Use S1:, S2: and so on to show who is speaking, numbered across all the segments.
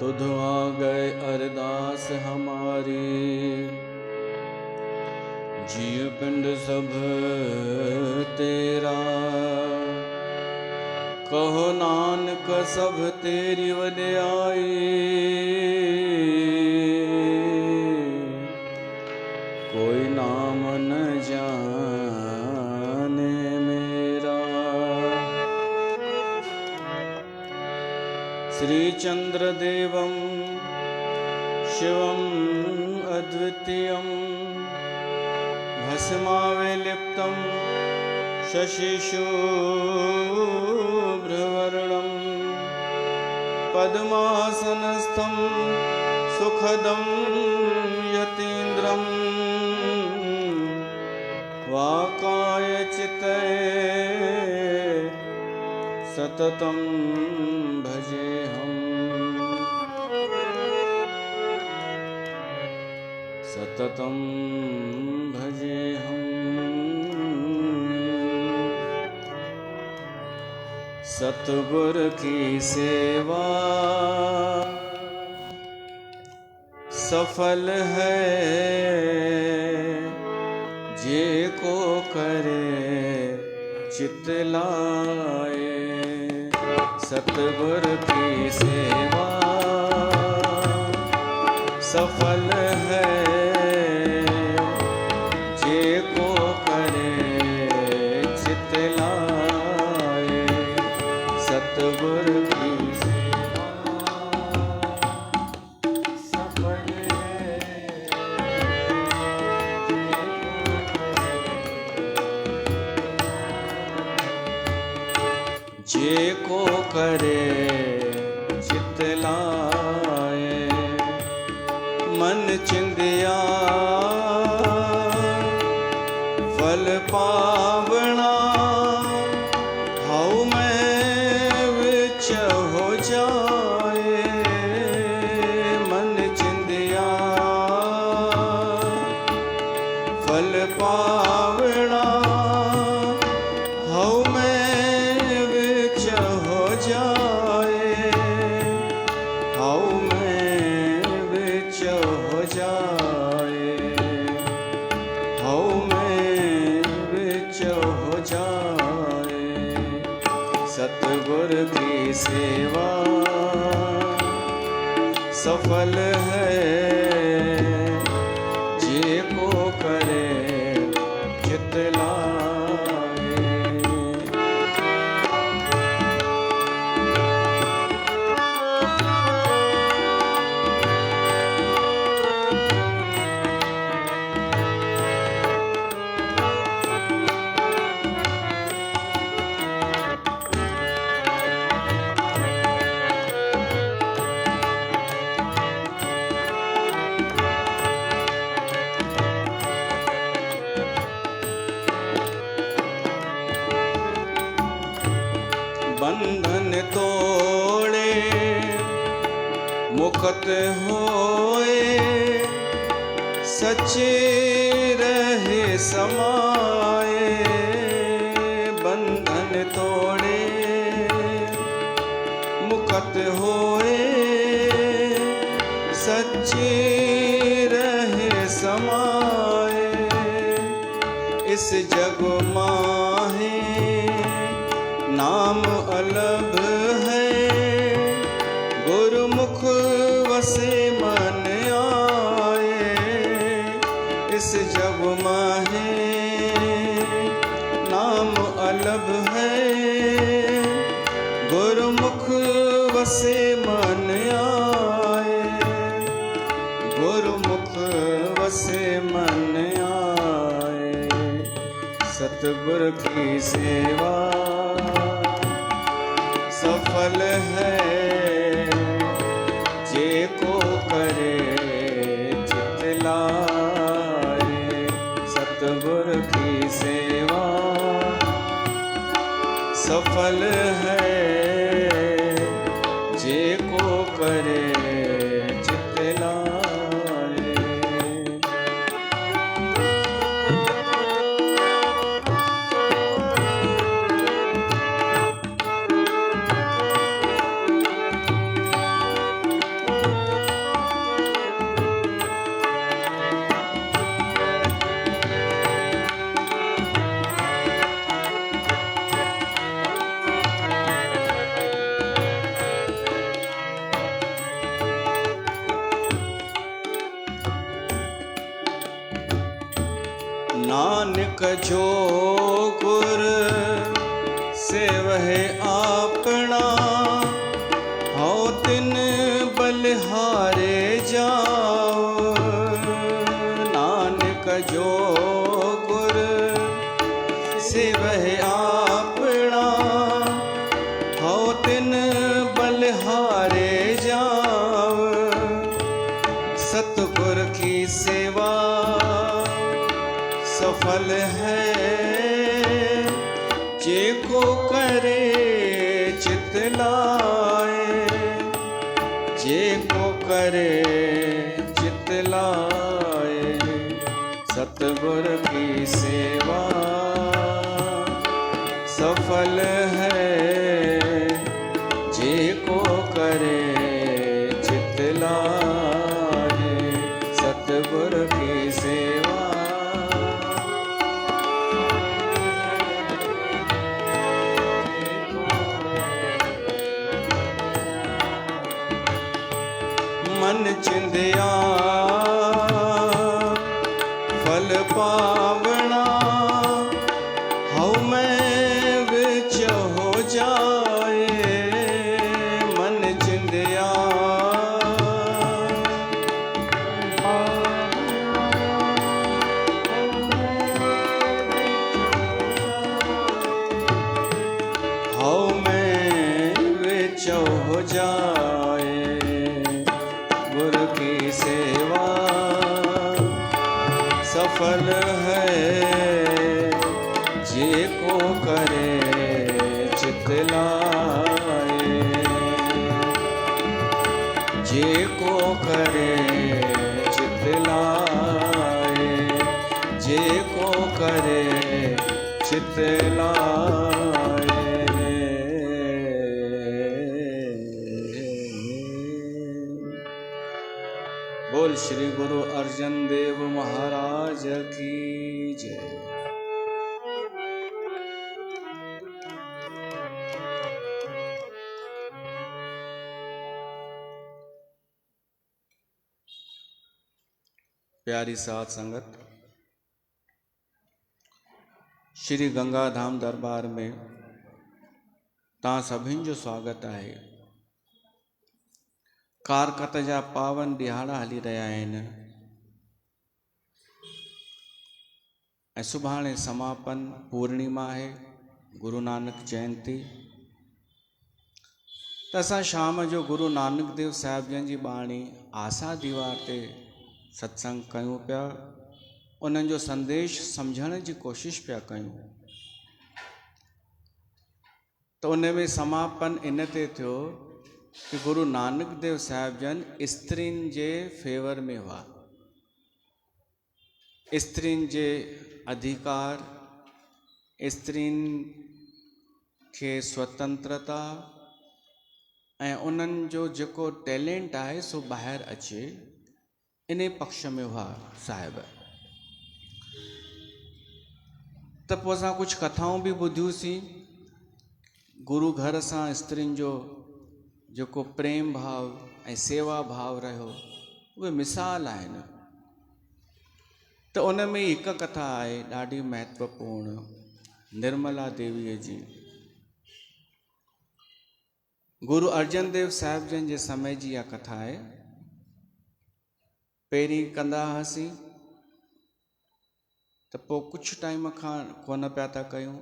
S1: तुध आ गए अरदास हमारी। जीव पिंड सब तेरा, कहो नानक सब तेरी वड्याई। कोई नाम न जाने मेरा। श्री चंद्रदेवं शिवं अद्वितीयं, भस्माविलिप्तं शशिशुभ्रवर्णं, पद्मासनस्थं सुखदं यतीन्द्रं, वाकाय चित्ते सततं भजेऽहम्। सततं भजेऽहम्। सतगुर की सेवा सफल है, जे को करे चित लाए। सतगुर की सेवा सफल है, जे को करे चित लाए। सतगुर की सेवा सफल है, जे को करे चित लाए। मन चिंदिया फल पावना, हाउ में विच हो जाए। मन चिंदिया फल पावना, हाउ में विच हो जाए। हाउ में विच हो जाए। हाउ में विच हो जाए। सतगुर की सेवा सफल है, जे को करे चित लाए। बंधन तोड़े मुक्त होए, सच्चे रहे समाए। बंधन तोड़े मुक्त होए, सच्चे रहे समाए। इस जग माहे नाम अलग है, गुरुमुख वसे मन आए। इस जग माहे नाम अलग है, गुरुमुख वसे मन आए। गुरुमुख वसे मन आए। सतगुर की सेवा सफल है, जे को करे चित लाए। सतगुर की सेवा सफल है, जे को करे चित लाए। जो गुर सेवहे आपना, हो तिन बलिहारे जाओ। नानक जो गुर सेवहे आपना, हो तिन बलिहारे जाओ। सतगुर की सेवा सफल है, जे को करे चित लाए। जे को करे चित लाए, सतगुर की सेवा सफल है। जे को करे चित लाए, सतगुर की सेवा। मन चिंधिया फल पावना, हऊ मैं विच हो जाए। मन चिंधिया हऊ मैं विच हो जाए। गुरु की सेवा सफल है, जे को करे चित लाए। जे को करे चित लाए, जे को करे चित लाए। बोल श्री गुरु अर्जन देव महाराज की जय। प्यारी साध संगत, श्री गंगा धाम दरबार में तव्हां सभिनि जो स्वागत है। कारकत जा पावन ॾिहाड़ा हली रहिया आहिनि ऐं सुभाणे समापन पूर्णिमा आहे, गुरु नानक जयंती। त असां शाम जो गुरु नानक देव साहिब जन जी बाणी आसा दीवार ते सत्संग कयूं पिया, उन्हनि जो संदेश सम्झण जी कोशिशि पिया कयूं। त उन में समापन इन ते थियो कि गुरु नानक देव साहिब जन स्त्रियुनि जे फेवर में हुआ। स्त्रियुनि जे अधिकार, स्त्रियुनि खे स्वतंत्रता ऐं उन्हनि जो जेको टैलेंट आहे सो ॿाहिरि अचे, इन पक्ष में हुआ साहिब। त पोइ असां कुझु कथाऊं बि ॿुधियूंसीं। गुरु घर सां स्त्रियुनि जो जेको प्रेम भाव ऐं सेवा भाव रहियो, उहे मिसाल आहिनि। त उन में हिकु कथा आहे ॾाढी महत्वपूर्ण, निर्मला देवीअ जी। गुरु अर्जन देव साहिब जन जे समय जी इहा कथा आहे। पहिरीं कंदा हुआसीं त पोइ कुझु टाइम खां कोन पिया था कयूं,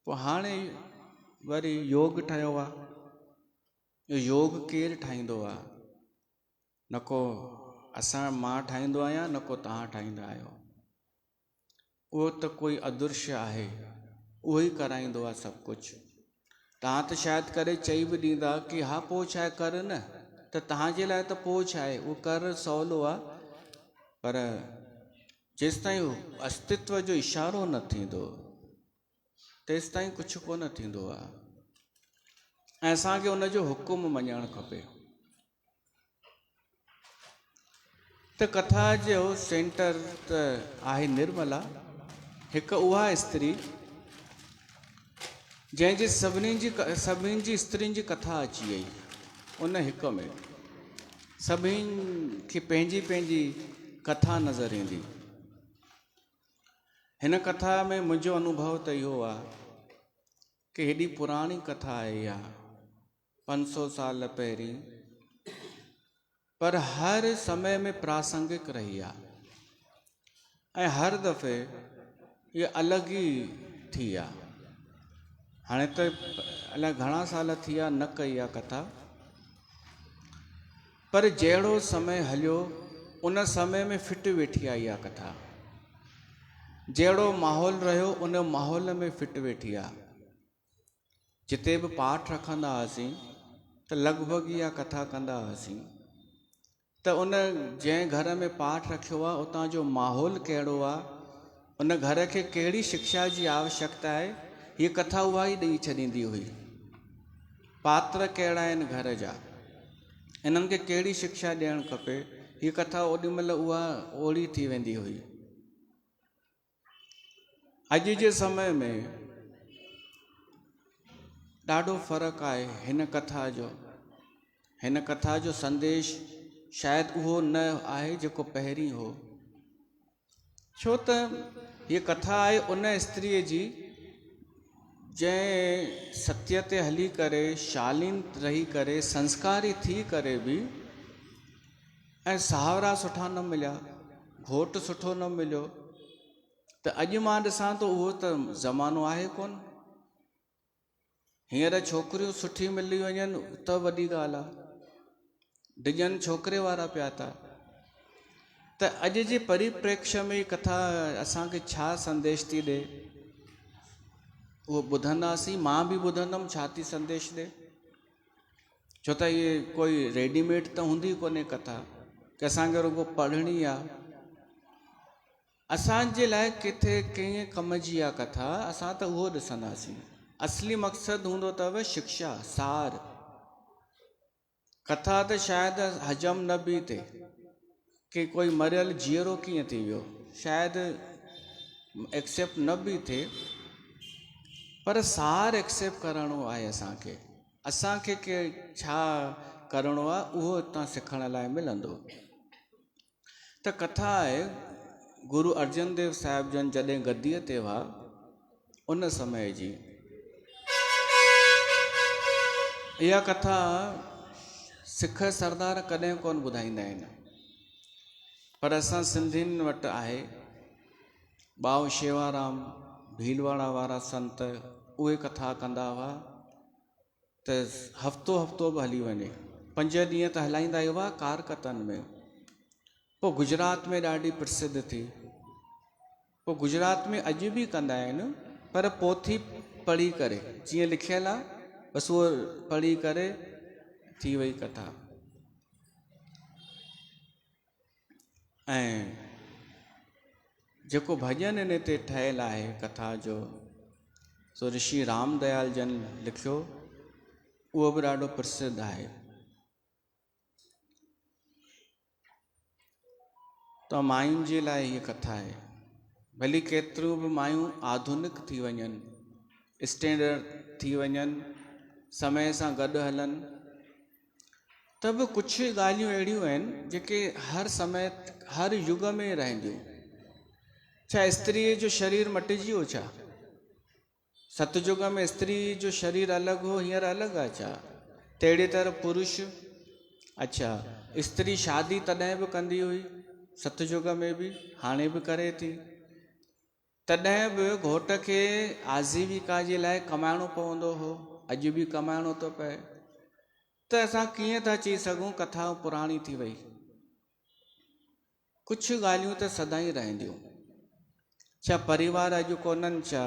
S1: पोइ हाणे वरी योग ठहियो आहे। योग केरु ठाहींदो आहे? न को मां ठाहींदो आहियां, न को तव्हां ठाहींदा आहियो। उहो त कोई अदृश्य आहे, उहो ई कराईंदो आहे सभु कुझु। तव्हां त शायदि करे चई बि ॾींदा कि हा पोइ छा आहे, कर न, त तव्हांजे लाइ त पोइ छा आहे, उहो कर सवलो आहे। पर जेसिताईं अस्तित्व जो इशारो न थींदो, तेसिताईं कुझु कोन थींदो आहे। ऐं असांखे उनजो हुकुम मञणु खपे। त कथा जो सेंटर त आहे निर्मला, हिकु उहा स्त्री जंहिंजी सभिनी जी स्त्रियुनि जी कथा अची वई। उन हिक में सभिनी खे पंहिंजी पंहिंजी कथा नज़र ईंदी। हिन कथा में मुंहिंजो अनुभव त इहो आहे कि हेॾी पुराणी कथा आहे इहा, 500 साल पहिरीं, पर हर समय में प्रासंगिक रही आहे ऐं हर दफ़े इहा अलॻि ई थी आहे। हाणे त अलाए घणा साल थी विया न कई आहे कथा, पर जहिड़ो समय हलियो उन समय में फिट वेठी आहे इहा कथा। जहिड़ो माहौल रहियो उन माहौल में फिट वेठी आहे। जिते बि पाठ रखंदा हुआसीं त लॻभॻि इहा कथा कंदा हुआसीं त उन जंहिं घर में पाठ रखियो आहे उतां जो माहौल कहिड़ो आहे, उन घर खे कहिड़ी शिक्षा जी आवश्यकता आहे, हीअ कथा उहा ई ॾेई छॾींदी हुई। पात्र कहिड़ा आहिनि घर जा, इन्हनि खे कहिड़ी शिक्षा ॾियणु खपे, हीअ कथा ओॾीमहिल उहा ओड़ी थी वेंदी हुई। अॼु जे समय में ॾाढो फ़र्क़ु आहे हिन कथा जो संदेश शायदि उहो न आहे जेको पहिरीं हो। छो त हीअ कथा आहे उन स्त्रीअ जी जंहिं सत्य ते हली करे, शालीन रही करे, संस्कारी थी करे बि ऐं सावरा सुठा न मिलिया, घोटु सुठो न मिलियो, त अॼु मां ॾिसां त उहो त ज़मानो आहे कोन। हींअर छोकिरियूं सुठी मिली वञनि त वॾी ॻाल्हि आहे, डिॼनि छोकिरे वारा पिया था। त अॼु जे परिप्रेक्ष्य में कथा असांखे छा संदेश थी ॾे, उहो ॿुधंदासीं। मां बि ॿुधंदुमि छा थी संदेश ॾे, छो त इहे कोई रेडीमेड त हूंदी कोन्हे कथा कि असांखे रुॻो पढ़णी आहे। असांजे लाइ किथे कंहिं कम जी आहे कथा, असां त उहो ॾिसंदासीं। असली मक़सदु हूंदो अथव शिक्षा, सार। कथा त शायदि हजम न बि थिए कि कोई मरियल जीअरो कीअं थी वियो, शायदि एक्सेप्ट न बि थिए, पर सार एक्सेप्ट करणो आहे असांखे के छा करणो आहे उहो हितां सिखण लाइ मिलंदो। त कथा आहे गुरु अर्जन देव साहिब जन जॾहिं गद्दीअ ते हुआ उन समय जी। इहा कथा सिख सरदार कॾहिं कोन ॿुधाईंदा आहिनि, पर असां सिंधियुनि वटि आहे। बाऊ शेवाराम भीलवाड़ा वारा संत उहे कथा कंदा हुआ त हफ़्तो हफ़्तो बि हली वञे, 5 ॾींहं त हलाईंदा ई हुआ कारकतन में। पोइ गुजरात में ॾाढी प्रसिद्ध थी, पोइ गुजरात में अॼु बि कंदा आहिनि, पर पोथी पढ़ी करे, जीअं लिखियलु आहे बसि उहो पढ़ी करे थी वई कथा। ऐं जेको भॼन इन ते ठहियलु आहे कथा जो, सो ऋषि रामदयाल जन लिखियो, उहो बि ॾाढो प्रसिद्ध आहे। त मायुनि जे लाइ हीअ कथा आहे। भली केतिरियूं बि मायूं आधुनिक थी वञनि, स्टैंडर्ड थी वञनि, समय सां गॾु हलनि, त बि कुझु ॻाल्हियूं अहिड़ियूं आहिनि जेके हर समय हर युग में रहंदियूं। छा स्त्रीअ जो शरीर मटिजी वियो छा? सतयुग में स्त्री जो शरीर अलॻि हो, हींअर अलॻि आहे छा? तहिड़ी तरह पुरुष, अच्छा स्त्री शादी तॾहिं बि कंदी हुई सतयुग में बि, हाणे बि करे थी, तॾहिं बि घोट खे आजीविका जे लाइ कमाइणो पवंदो हो, अॼु बि कमाइणो थो पए। त असां कीअं था चई सघूं कथा पुराणी थी वई? कुझु ॻाल्हियूं त सदाई रहंदियूं। छा परिवार अॼु कोन्हनि छा?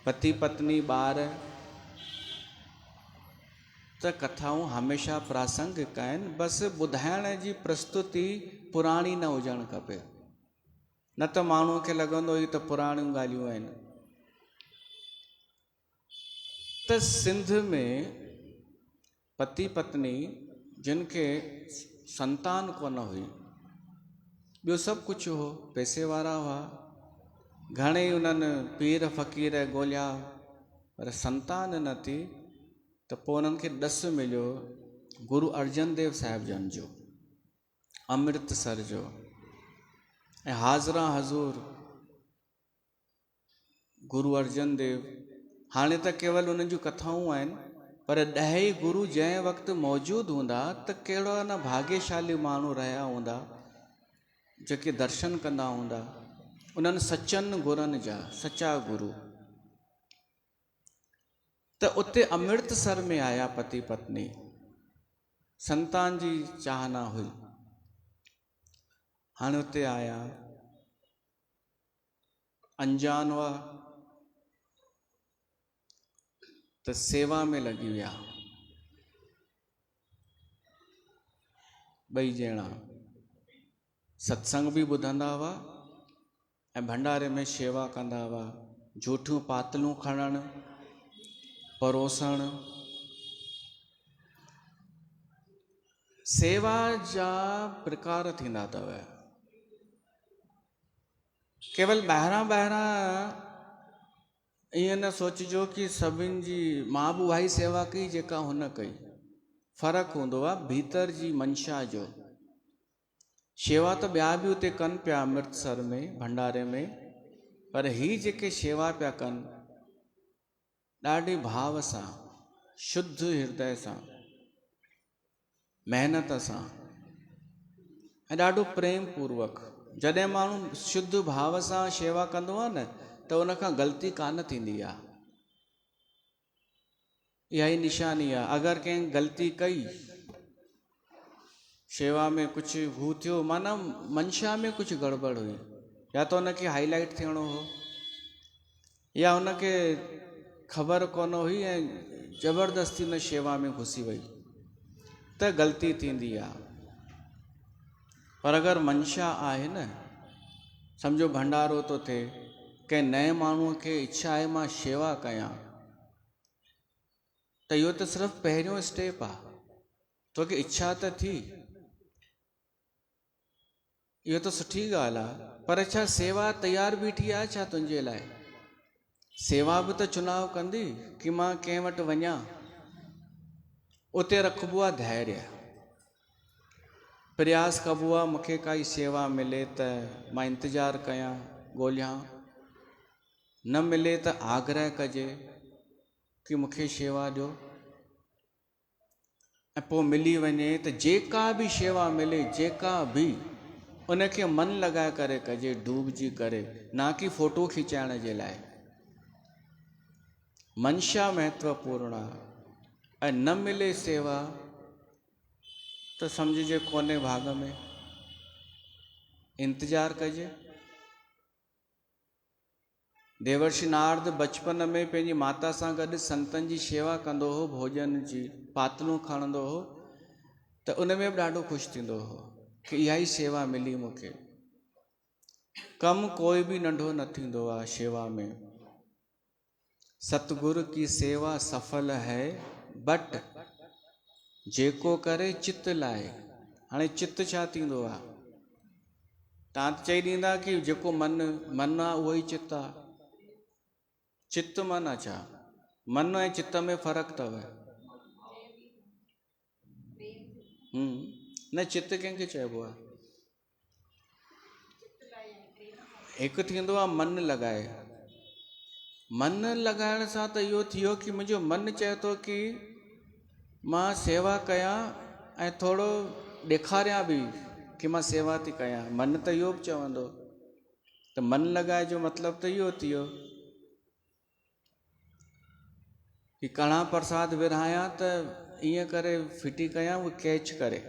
S1: पति पत्नी ॿार, त कथाऊं हमेशह प्रासंगिक आहिनि, बसि ॿुधाइण जी प्रस्तुति पुराणी न हुजणु खपे, न त माण्हूअ खे लॻंदो ई त पुराणियूं ॻाल्हियूं आहिनि। त सिंध में पति पत्नी जिन खे संतान कोन हुई, ॿियो सभु कुझु हो, पैसे वारा हुआ, घणेई उन्हनि पीर फ़क़ीर ॻोल्हिया, पर संतान न थी। त पोइ उन्हनि खे ॾसु मिलियो गुरु अर्जन देव साहिब जन जो, अमृतसर जो, ऐं हाज़रा हज़ूर गुरु अर्जन देव, हाणे त केवल उन्हनि जूं कथाऊं आहिनि, पर 10 गुरु जंहिं वक़्तु मौजूदु हूंदा त कहिड़ा न भाग्यशाली माण्हू रहिया हूंदा जेके दर्शन कंदा हूंदा उन्हनि सचनि गुरनि जा, सचा गुरु। त उते अमृतसर में आया पति पत्नी, संतान जी चाहना हुई। हाणे उते आया, अनजान हुआ त सेवा में लगी विया। 2 ॼणा सत्संग भी ॿुधंदा हुआ ऐं भंडारे में शेवा कंदा हुआ। झूठियूं पातलूं खणण, परोसण। सेवा जा प्रकार थींदा अथव। केवल ॿाहिरां ईअं न सोचिजो कि सभिनि जी मां बि उहा ई सेवा कई जेका हुन कई। फ़र्क़ु हूंदो आहे भीतर जी मंशा जो। शेवा त ॿिया बि उते कनि पिया अमृतसर में भंडारे में, पर ही जेके शेवा पिया कनि ॾाढे भाव सां, शुद्ध हृदय सां, मेहनत सां ऐं ॾाढो प्रेम पूर्वक। जॾहिं माण्हू शुद्ध भाव सां शेवा कंदो आहे न त उनखां ग़लती कान थींदी आहे। इहा ई निशानी आहे। अगरि कंहिं ग़लती कई, शेवा में कुछ हू थियो, माना मंशा में कुछ गड़बड़ हुई, या तो उनखे हाईलाइट थियणो हो, या उनखे ख़बर कोन हुई ऐं ज़बरदस्ती न शेवा में घुसी वई, त ग़लती थींदी आहे। पर अगरि मंशा आहे न, सम्झो भंडारो तो थिए, कंहिं नए माण्हूअ खे इच्छा आहे मां शेवा कयां, त इहो त सिर्फ़ु पहिरियों स्टेप आहे। तोखे इच्छा त थी, इहो त सुठी ॻाल्हि आहे, पर छा सेवा तयारु बीठी आहे छा तुंहिंजे लाइ? सेवा बि त चुनाव कंदी कि मां कंहिं वटि वञा। उते रखिबो आहे धैर्य, प्रयास कबो आहे मूंखे काई सेवा मिले त मां इंतज़ारु कयां, ॻोल्हियां, न मिले त आग्रह कजे कि मूंखे शेवा ॾियो, ऐं पोइ मिली वञे त जेका बि शेवा मिले, जेका बि, उनखे मन लॻाए करे कजे, डूबजी करे, ना कि फोटो खिचाइण जे लाइ। मंशा महत्वपूर्ण आहे। ऐं न मिले सेवा त समझिजे कोने भाग में, इंतजार कजे। देवर्षि नारद बचपन में पंहिंजी माता सां गॾु संतनि जी शेवा कंदो हो, भोजन जी पातलूं खणंदो हो, त उन में बि ॾाढो ख़ुशि थींदो हो कि इहा ई सेवा मिली मूंखे। कमु कोई बि नंढो न थींदो आहे शेवा में। सतगुरु की सेवा सफल है बट जेको करे चित लाए। हाणे चित छा थींदो आहे? तव्हां त चई ॾींदा कि जेको मन आहे उहो ई चित आहे। चित मन छा? मन ऐं चित में फ़र्क़ु अथव। न चित कंहिंखे चइबो आहे? हिकु थींदो आहे मन लॻाए। मन लॻाइण सां त इहो थियो कि मुंहिंजो मन चए थो कि मां सेवा कयां ऐं थोरो ॾेखारियां बि कि मां सेवा थी कयां। मन त इहो बि चवंदो। त मन लॻाए जो मतिलबु त इहो थियो कि कणा प्रसाद विरहायां त ईअं करे फिटी कयां, उहो कैच करे।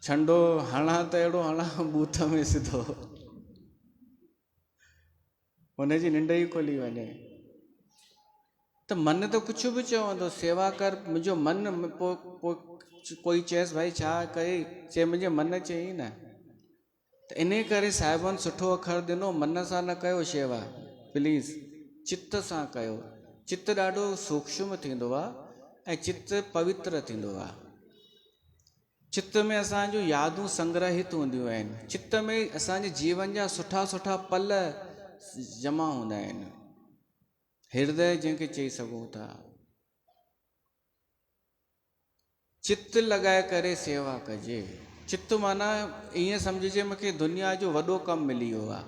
S1: छंडो हणा त अहिड़ो हणा बूथ में सिधो, हुनजी निंड ई खुली वञे। त मन त कुझु बि चवंदो, सेवा कर, मुंहिंजो मन कोई चएसि भाई छा कई, चए मुंहिंजे मन चई न। त इन करे साहिबनि सुठो अखर ॾिनो, मन सां न कयो शेवा, प्लीज़ चित्त सां कयो। चित्त ॾाढो सूक्ष्म थींदो आहे ऐं चित्त पवित्र थींदो आहे। चित्त में असांजूं यादूं संग्रहित हूंदियूं आहिनि। चित्त में असांजे जीवन जा सुठा सुठा पल जमा हूंदा आहिनि। हृदय जंहिंखे चई सघूं था। चित्त लॻाए करे सेवा कजे। चित्त माना ईअं सम्झिजे मूंखे दुनिया जो वॾो कमु मिली वियो आहे,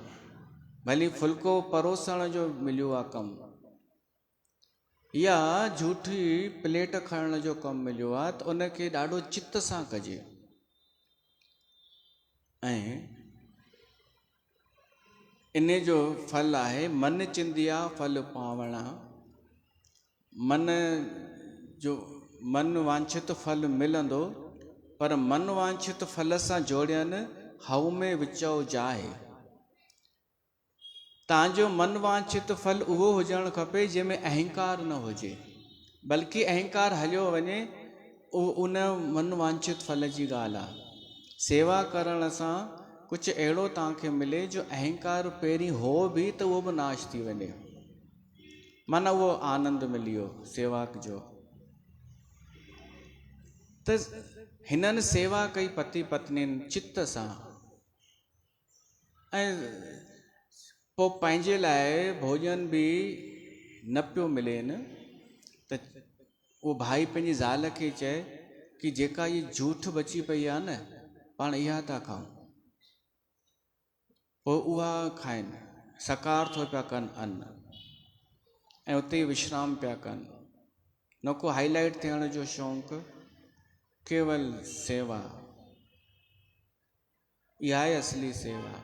S1: भली फुल्को परोसण जो मिलियो आहे कमु, या झूठी प्लेट खणण जो कमु मिलियो आहे, त उनखे ॾाढो चित सां कजे। ऐं इन जो फल आहे मन चिंदिया फल पावणा। मन जो मन वांछित फल मिलंदो, पर मन वांछित फल सां जोड़ियनि हऊ में विचो जाए। तव्हांजो मन वांछित फल उहो हुजणु खपे जंहिंमें अहंकार न हुजे, बल्कि अहंकार हलियो वञे उन मन वांछित फल जी ॻाल्हि आहे। सेवा करण सां कुझु अहिड़ो तव्हांखे मिले जो अहंकार पहिरीं हो बि त उहो बि नाश थी वञे, माना उहो आनंद मिली वियो सेवा जो। त हिननि सेवा कई पति पत्नियुनि चित्त सां, ऐं पोइ पंहिंजे लाइ भोजन बि न पियो मिलेनि, त उहो भाई पंहिंजी ज़ाल खे चए कि जेका ये झूठ बची पई आहे न, पाण इहा था खाऊं। पोइ उहा खाइनि, सकार थो पिया कनि अन्न, ऐं उते विश्राम पिया कनि, न को हाईलाइट थियण जो शौक़ु, केवल सेवा। इहा आहे असली सेवा।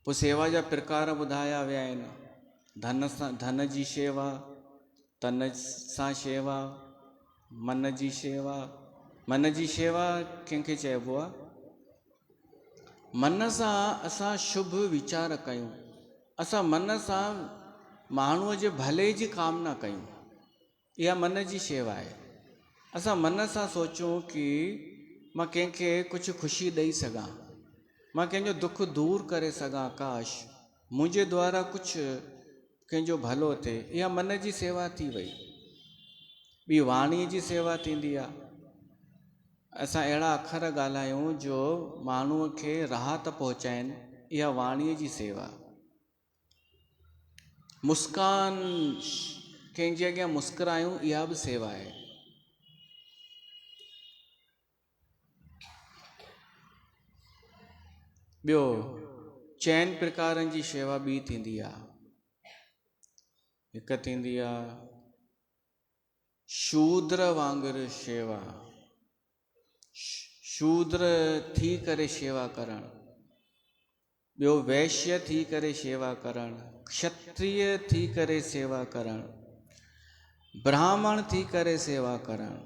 S1: पोइ सेवा जा प्रकार ॿुधाया विया आहिनि। धन सां, धन जी शेवा, तन सां शेवा, मन जी शेवा। मन जी शेवा कंहिंखे चइबो आहे? मन सां असां शुभ वीचार कयूं, असां मन सां माण्हूअ जे भले जी कामना कयूं, इहा मन जी शेवा आहे। असां मन सां सोचूं कि मां कंहिंखे कुझु ख़ुशी ॾेई सघां, मां कंहिंजो दुख दूर करे सघां, काश मुंहिंजे द्वारा कुझु कंहिंजो भलो थिए, इहा मन जी सेवा थी वई। ॿी वाणीअ जी सेवा थींदी आहे। असां अहिड़ा अखर ॻाल्हायूं जो माण्हूअ खे राहत पहुचाइनि, इहा वाणीअ जी सेवा। मुस्कान, कंहिंजे अॻियां मुस्कुरायूं, इहा बि सेवा आहे। ॿियो चइनि प्रकारनि जी शेवा ॿी थींदी आहे। हिकु थींदी आहे शूद्र वांगुरु शेवा, शूद्र थी करे शेवा करणु। ॿियो वैश्य थी करे शेवा करणु, क्षत्रिय थी करे सेवा करणु, ब्राह्मण थी करे सेवा करणु।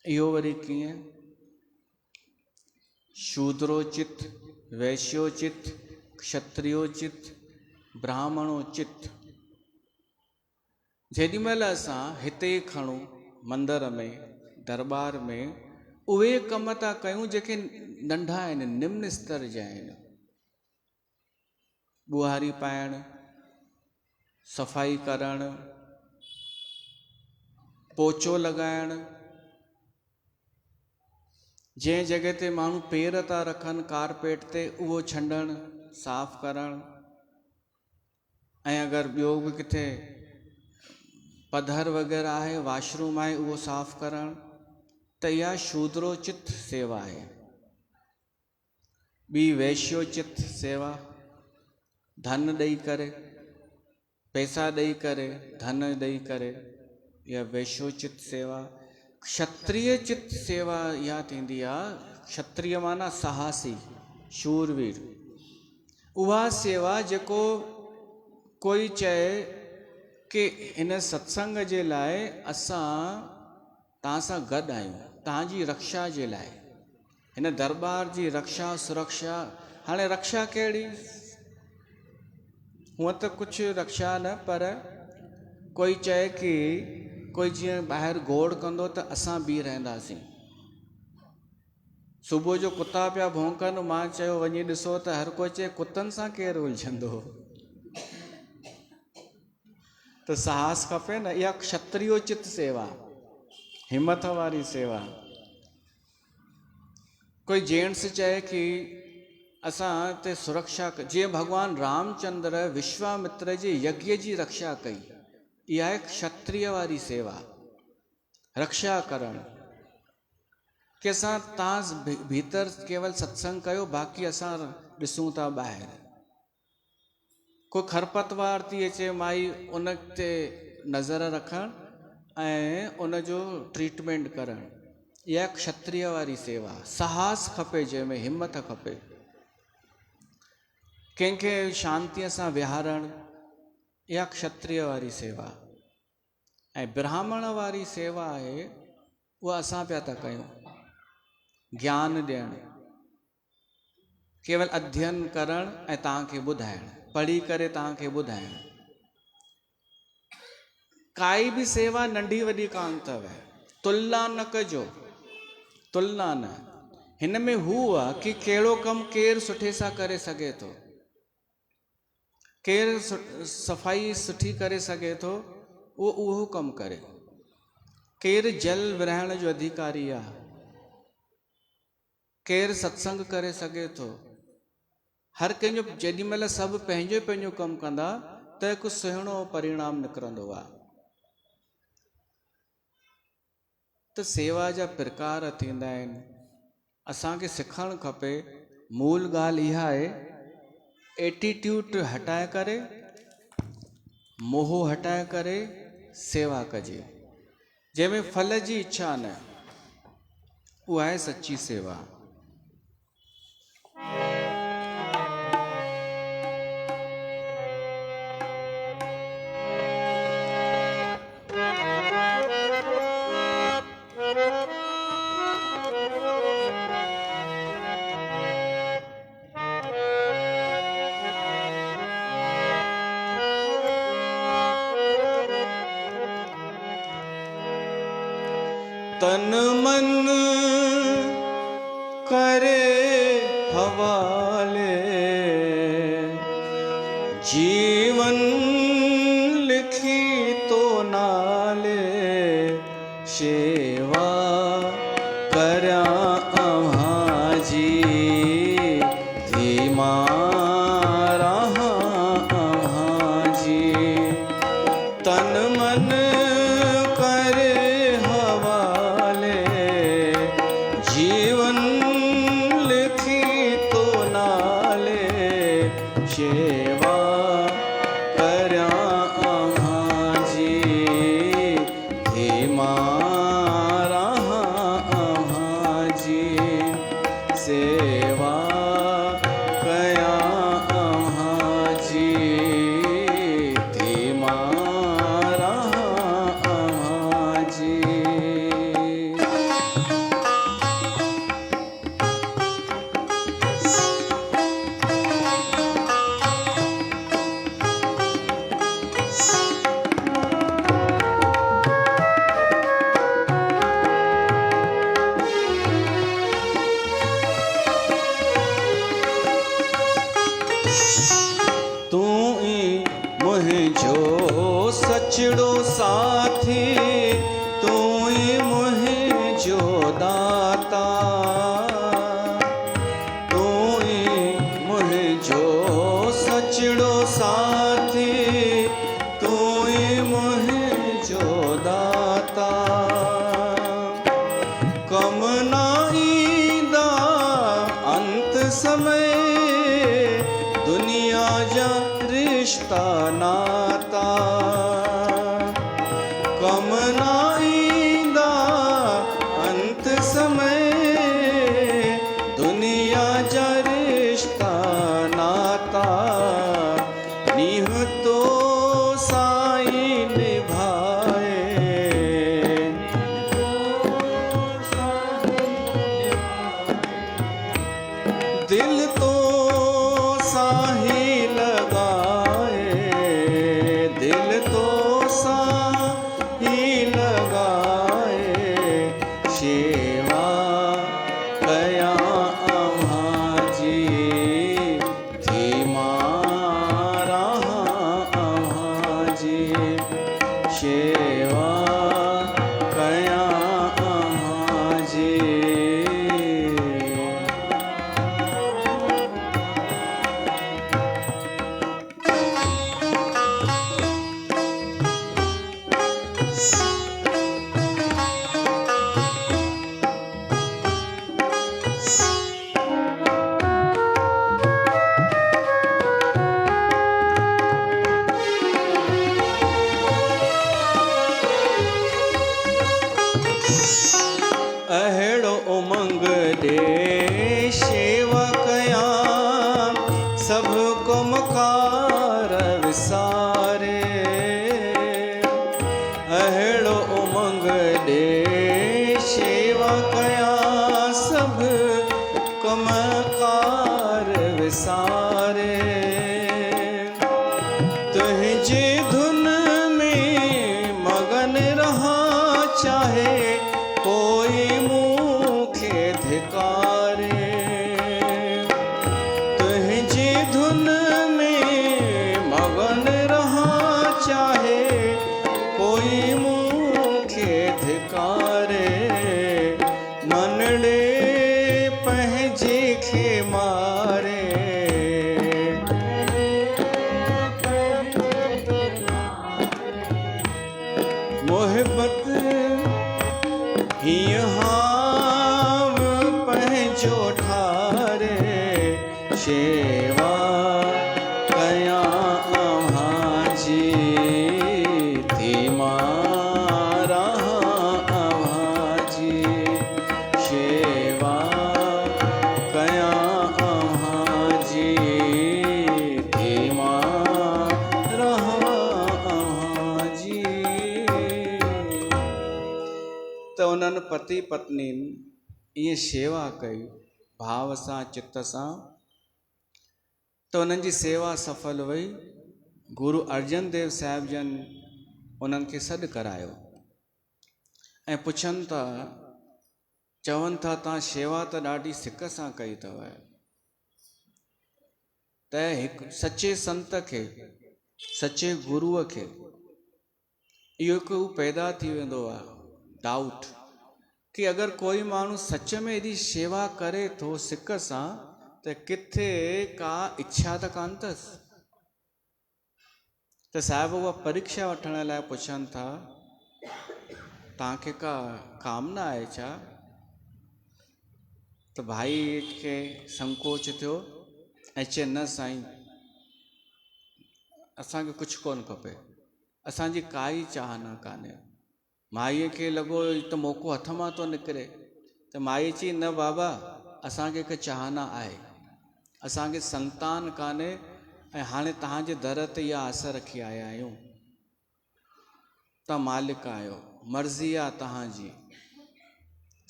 S1: इहो वरी कीअं? शूद्रोचित, वैश्योचित, क्षत्रियोचित, ब्राह्मणोचित। जेॾी महिल असां हिते खणूं मंदर में, दरबार में, उहे कम था कयूं जेके नंढा आहिनि, निम्न स्तर जा आहिनि। ॿुहारी पाइणु, सफ़ाई करणु, पोचो लॻाइणु, जंहिं जॻह ते माण्हू पेर था रखनि कारपेट ते, उहो छंडणु, साफ़ करणु। ऐं अगरि ॿियो बि किथे पधर वग़ैरह आहे, वॉशरूम आहे, उहो साफ़ करणु। त इहा शूद्रोचित सेवा आहे। ॿी वैश्योचित सेवा, धन ॾेई करे, पैसा ॾेई करे, धन ॾेई करे, इहा वैश्योचित सेवा। क्षत्रिय चित सेवा इहा थींदी आहे, क्षत्रिय माना साहसी, शूरवीर। उहा सेवा जेको कोई चए कि इन सत्संग जे लाइ असां तव्हां सां गॾु आहियूं, तव्हांजी रक्षा जे लाइ, हिन दरबार जी रक्षा सुरक्षा। हाणे रक्षा कहिड़ी? हूअं त कुझु रक्षा न, पर कोई चए कि कोई जीअं ॿाहिरि गोड़ कंदो त असां बीह रहंदासीं। सुबुह जो कुता पिया भौंकनि, मां चयो वञी ॾिसो, त हर कोई चए कुतनि सां केरु उलझंदो। त साहस खपे न। इहा क्षत्रियोचित सेवा, हिमत वारी सेवा। कोई जेंट्स चए कि असां हिते सुरक्षा, जीअं भॻवान रामचंद्र विश्वामित्र जे यज्ञ जी रक्षा कई, इहा आहे क्षत्रिय वारी सेवा, रक्षा करणु। कि असां तव्हां भीतर केवल सत्संग कयो, बाक़ी असां ॾिसूं था ॿाहिरि। कोई खरपतवार थी अचे माई उन ते नज़र रखण ऐं उन जो ट्रीटमेंट करण, इहा क्षत्रिय वारी सेवा। साहस खपे, जंहिंमें हिम्मत खपे। कंहिंखे शांतीअ सां विहारण, इहा क्षत्रिय वारी सेवा। ऐं ब्राह्मण वारी सेवा आहे, उहा असां पिया था कयूं, ज्ञान ॾियणु, केवल अध्ययन करण ऐं तव्हांखे ॿुधाइण, पढ़ी करे तव्हांखे ॿुधाइण। काई बि सेवा नंढी वॾी कान अथव, तुलना न कजो, तुलना न। हिन में हू आहे कि कहिड़ो कमु केरु सुठे सां करे सघे थो, केरु सफ़ाई सुठी करे सघे थो, उहो कमु करे। केरु जल विरहाइण जो अधिकारी आहे, केरु सत्संग करे सघे थो। हर कंहिंजो जेॾी महिल सभु पंहिंजो पंहिंजो कमु कंदा त हिकु सुहिणो परिणाम निकिरंदो आहे। त सेवा जा प्रकार थींदा आहिनि, असांखे सिखणु खपे। मूल ॻाल्हि इहा आहे, एटीट्यूड हटाए करे, मोह हटाए करे सेवा कजे, जंहिंमें फल जी इच्छा न, उहा आहे सच्ची सेवा। तन मन करे हवाले, जीवन लिखी तो नाले, सेवा करया अम्हाजी धीमा रहा अम्हाजी। तन मन जीवन लिखी तो नाले, सेवा करया अम्हाजी धीमा रहा अम्हाजी। सेवा कया अम्हाजी धीमा रहा अम्हाजी। मुझो सचड़ो साथी, तू ही मुझो दाता, तू ही मुझो सचड़ो साथी, तू ही मुझो दाता। कम ना ईंदा अंत समय, दुनिया जा रिश्ता नाता। कम ना ईंदा अंत समय, दुनिया जा रिश्ता नाता। नीह तो साईं निभाए, दिल तो साही लगाए, दिल तो साही लगाए। सेवा कया अम्हाजी धीमा रहा अम्हाजी। सेवा कया अम्हाजी। अहिड़ो उमंग ॾे शेवा कयां सभ कमकार विसारे तुंहिंजी धुन में मगन रहा चाहे कोई मूंखे धिकारे तुंहिंजी धुन में मगन रहा चाहे कोई मूंखे धिकारे मनड़े पंहिंजे खे मारे मोहबत हीअं हाव पंहिंजो ठारे शेवा कयां अव्हांजी थी मारा अव्हांजी शेवा कयां अव्हांजी थी मारा अव्हांजी त उन्हनि पति पत्नी ईअं शेवा कई भाव सां चित्त सां त उन्हनि जी सेवा सफल वई गुरु अर्जन देव साहिब जन उन्हनि खे सॾु करायो ऐं पुछनि था चवनि था तव्हां शेवा त ॾाढी सिक सां कई अथव त हिकु सचे संत खे सचे गुरूअ खे इहो हिकु पैदा थी वेंदो आहे डाउट कि अगरि कोई माण्हू सच में एॾी शेवा करे थो सिक सां त किथे का इच्छा त कान अथसि त साहिब उहा परीक्षा वठण लाइ पुछनि था तव्हांखे का कामना आहे छा त भाई खे संकोच थियो ऐं चए न साईं असांखे कुझु कोन खपे असांजी काई चाहना कान्हे माईअ खे लॻो त मौक़ो हथ मां थो निकिरे त माई चई न बाबा असांखे हिकु चाहना आहे असांखे संतान कान्हे ऐं हाणे तव्हांजे दर ते इहा आस रखी आया आहियूं तव्हां मालिक आहियो मर्ज़ी आहे तव्हांजी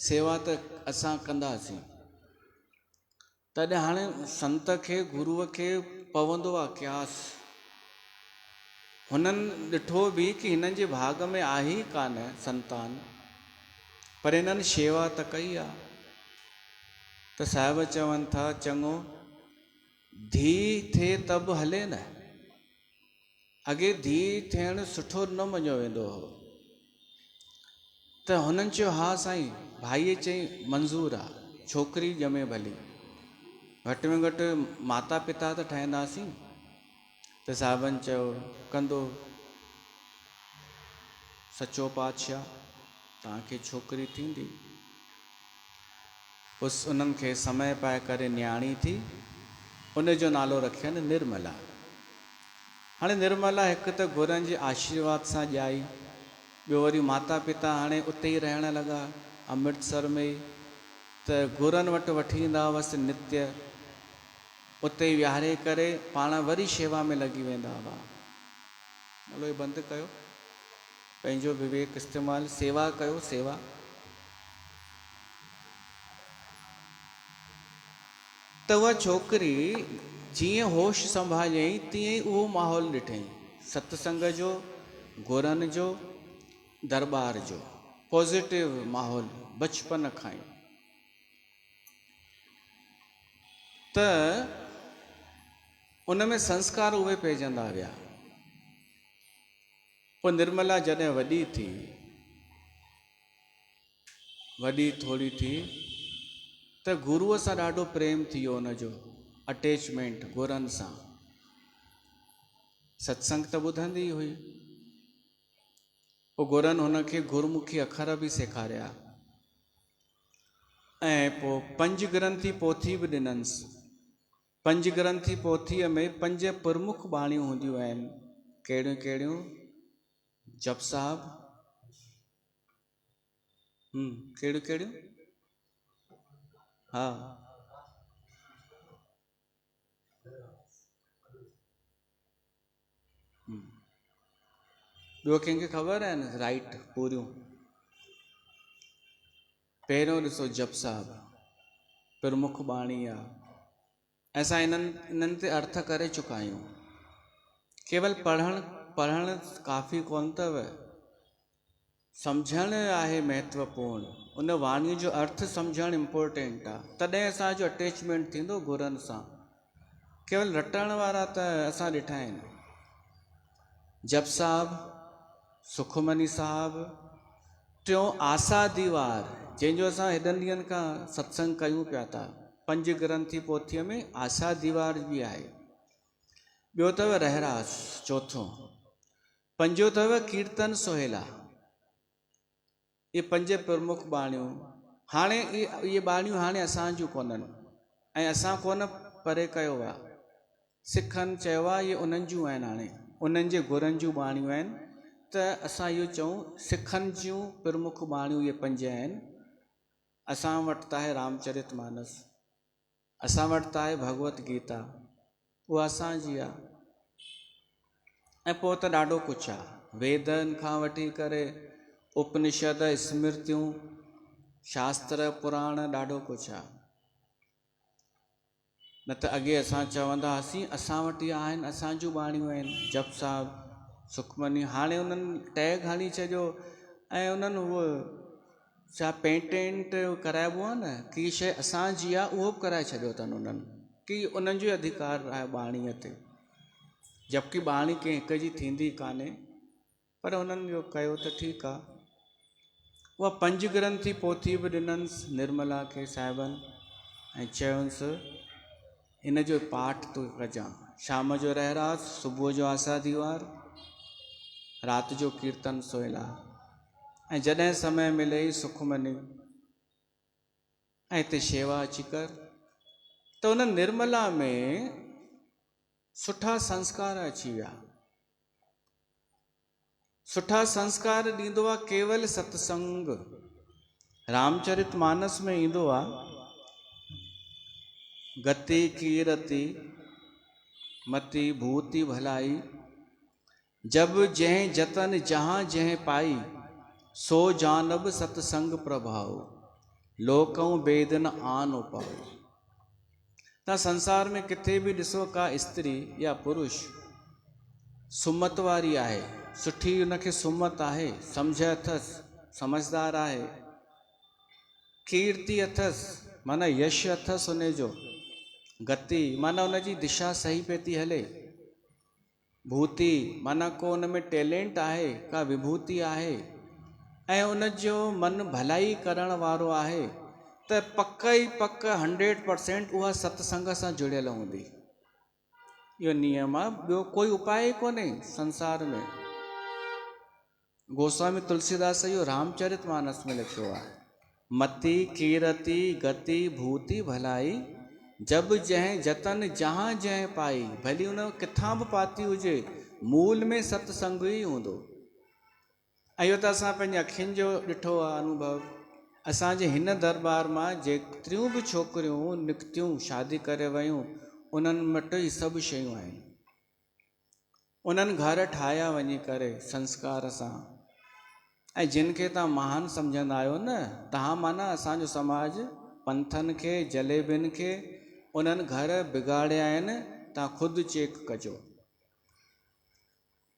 S1: सेवा त असां कंदासीं तॾहिं हाणे संत खे गुरूअ खे पवंदो आहे क्यास हुननि ॾिठो बि कि हिननि जे भाग में आहे ई कान संतान पर हिननि शेवा त कई आहे त साहिब चवनि था चङो धी थिए त बि हले न अॻे धी थियणु सुठो न मञियो वेंदो हो त हुननि चयो हा साईं भाईअ चई मंज़ूर आहे छोकिरी ॼमे भली घटि में घटि माता पिता त ठहंदासीं त साहिबनि चयो कंदो सचो पातशाह तव्हांखे छोकिरी थींदी उस उन्हनि खे समय पाए करे न्याणी थी उनजो नालो रखियनि निर्मला हाणे निर्मला हिकु त गुरुनि जे आशीर्वाद सां ॼाई ॿियो वरी माता पिता हाणे उते ई रहण लॻा अमृतसर में ई त गुरुनि वटि वठी ईंदा हुअसि नित्य उते ई विहारे करे पाण वरी शेवा में लॻी वेंदा हुआ हलो इहो बंदि कयो पंहिंजो विवेक इस्तेमालु सेवा कयो सेवा त उहा छोकिरी जीअं होश संभालियईं तीअं ई उहो माहौल ॾिठईं सत्संग जो गुरुनि जो दरबार जो पॉज़िटिव माहौल बचपन खां ई त उन में संस्कार उहे पइजंदा विया पोइ निर्मला जॾहिं वॾी थोरी थी त गुरूअ सां ॾाढो प्रेम थी वियो हुनजो अटैचमेंट गुरुनि सां सत्संग त ॿुधंदी हुई पोइ गुरुनि हुनखे गुरमुखी अखर बि सेखारिया ऐं पोइ पंज ग्रंथी पोथी बि ॾिनसि पंज ग्रंथी पोथीअ में 5 प्रमुख बाणियूं हूंदियूं आहिनि कहिड़ियूं कहिड़ियूं जप साहब कहिड़ियूं कहिड़ियूं हा ॿियो कंहिंखे ख़बर आहे न राइट पूरियूं? पहिरियों ॾिसो जप साहिब प्रमुख बाणी आहे, असां इन्हनि ते अर्थ करे चुका आहियूं। केवल पढ़णु काफ़ी कोन अथव, सम्झणु आहे महत्वपूर्ण, उन वाणीअ जो अर्थ सम्झणु इम्पोर्टेंट आहे, तॾहिं असांजो अटैचमेंट थींदो गुरुनि सां। केवल रटण वारा त असां ॾिठा आहिनि। जप साहिब, सुखमनी साहिब, टियों आसा दीवार, जंहिंजो असां हेॾनि ॾींहंनि खां सत्संग कयूं पिया था। 5 ग्रंथी पोथीअ में आसा दीवार बि आहे। ॿियो अथव रहरास, चौथों। पंजो अथव कीर्तन सोहेला। ये 5 प्रमुख बाणियूं। हाणे इहे बाणियूं हाणे असांजूं कोन्हनि ऐं असां कोन परे कयो आहे। सिखनि चयो आहे इहे उन्हनि जूं आहिनि, हाणे उन्हनि जे गुरनि जूं बाणियूं आहिनि, त असां इहो चऊं सिखनि जूं प्रमुख बाणियूं इहे 5 आहिनि। असां वटि त आहे रामचरित मानस, असां वटि त आहे भगवत गीता, उहा असांजी आहे। ऐं पोइ त ॾाढो कुझु आहे, वेदनि खां वठी करे उपनिषद, स्मृतियूं, शास्त्र, पुराण, ॾाढो कुझु आहे। न त अॻे असां चवंदा हुआसीं असां वटि इहा आहिनि, असांजूं बाणियूं आहिनि, जप साहिब, सुखमनी। हाणे उन्हनि टैग हणी छॾियो ऐं उन्हनि उहो छा पेटेंट कराइबो आहे न की शइ असांजी आहे, उहो बि कराए छॾियो अथनि उन्हनि की उन्हनि जो अधिकार आहे बाणीअ ते, जबकि बाणी कंहिं हिक जी थींदी कान्हे, पर उन्हनि इहो कयो त ठीकु आहे। उहा 5 ग्रंथी पोथी बि ॾिनसि निर्मला खे साहिबनि ऐं चयोसि इन जो पाठ तूं कजां, शाम जो रहरास, सुबुह जो आसा दीवार, राति जो कीर्तन सोहेला, ऐं जॾहिं समय मिले सुखमनी, ऐं हिते शेवा अची कर। त उन निर्मला में सुठा संस्कार अची विया। सुठा संस्कार ॾींदो आहे केवल सत्संग। रामचरित मानस में ईंदो आहे गति कीरति मति भूति भलाई, जब जह जतन जहाँ जह पाई, सो जानब सत्संग प्रभाव, लोकऊं बेदन आन उपाय। तव्हां संसार में किथे बि ॾिसो का स्त्री या पुरुष सुमत वारी आहे, सुठी उनखे सुमत आहे, सम्झ अथसि, समझदार आहे, कीर्ति अथसि माना यश अथसि उनजो, गति माना उनजी दिशा सही पे थी हले, भूति माना को उन में टैलेंट आहे, का विभूति आहे, ऐं उनजो मन भलाई करण वारो आहे, त पक ई पक 100% उहा सत्संग सां जुड़ियल हूंदी। इहो नियम आहे, ॿियो कोई उपाय ई कोन्हे संसार में। गोस्वामी तुलसीदास इहो रामचरित मानस में लिखियो आहे, मति कीरति गति भूति भलाई, जब जह जतन जहाँ जह पाई। भली उन किथां बि पाती हुजे, मूल में सत्संग ई हूंदो। इहो त असां पंहिंजे अखियुनि जो ॾिठो आहे अनुभव। असांजे हिन दरबार मां जेतिरियूं बि छोकिरियूं निकितियूं, शादी करे वियूं, उन्हनि वटि ई सभु शयूं आहिनि। उन्हनि घर ठाहिया वञी करे संस्कार सां। ऐं जिन खे तव्हां महान सम्झंदा आहियो न, तव्हां माना असांजो समाज पंथनि खे, जलेबियुनि खे, उन्हनि घर बिगाड़िया आहिनि, तव्हां ख़ुदि चेक कजो।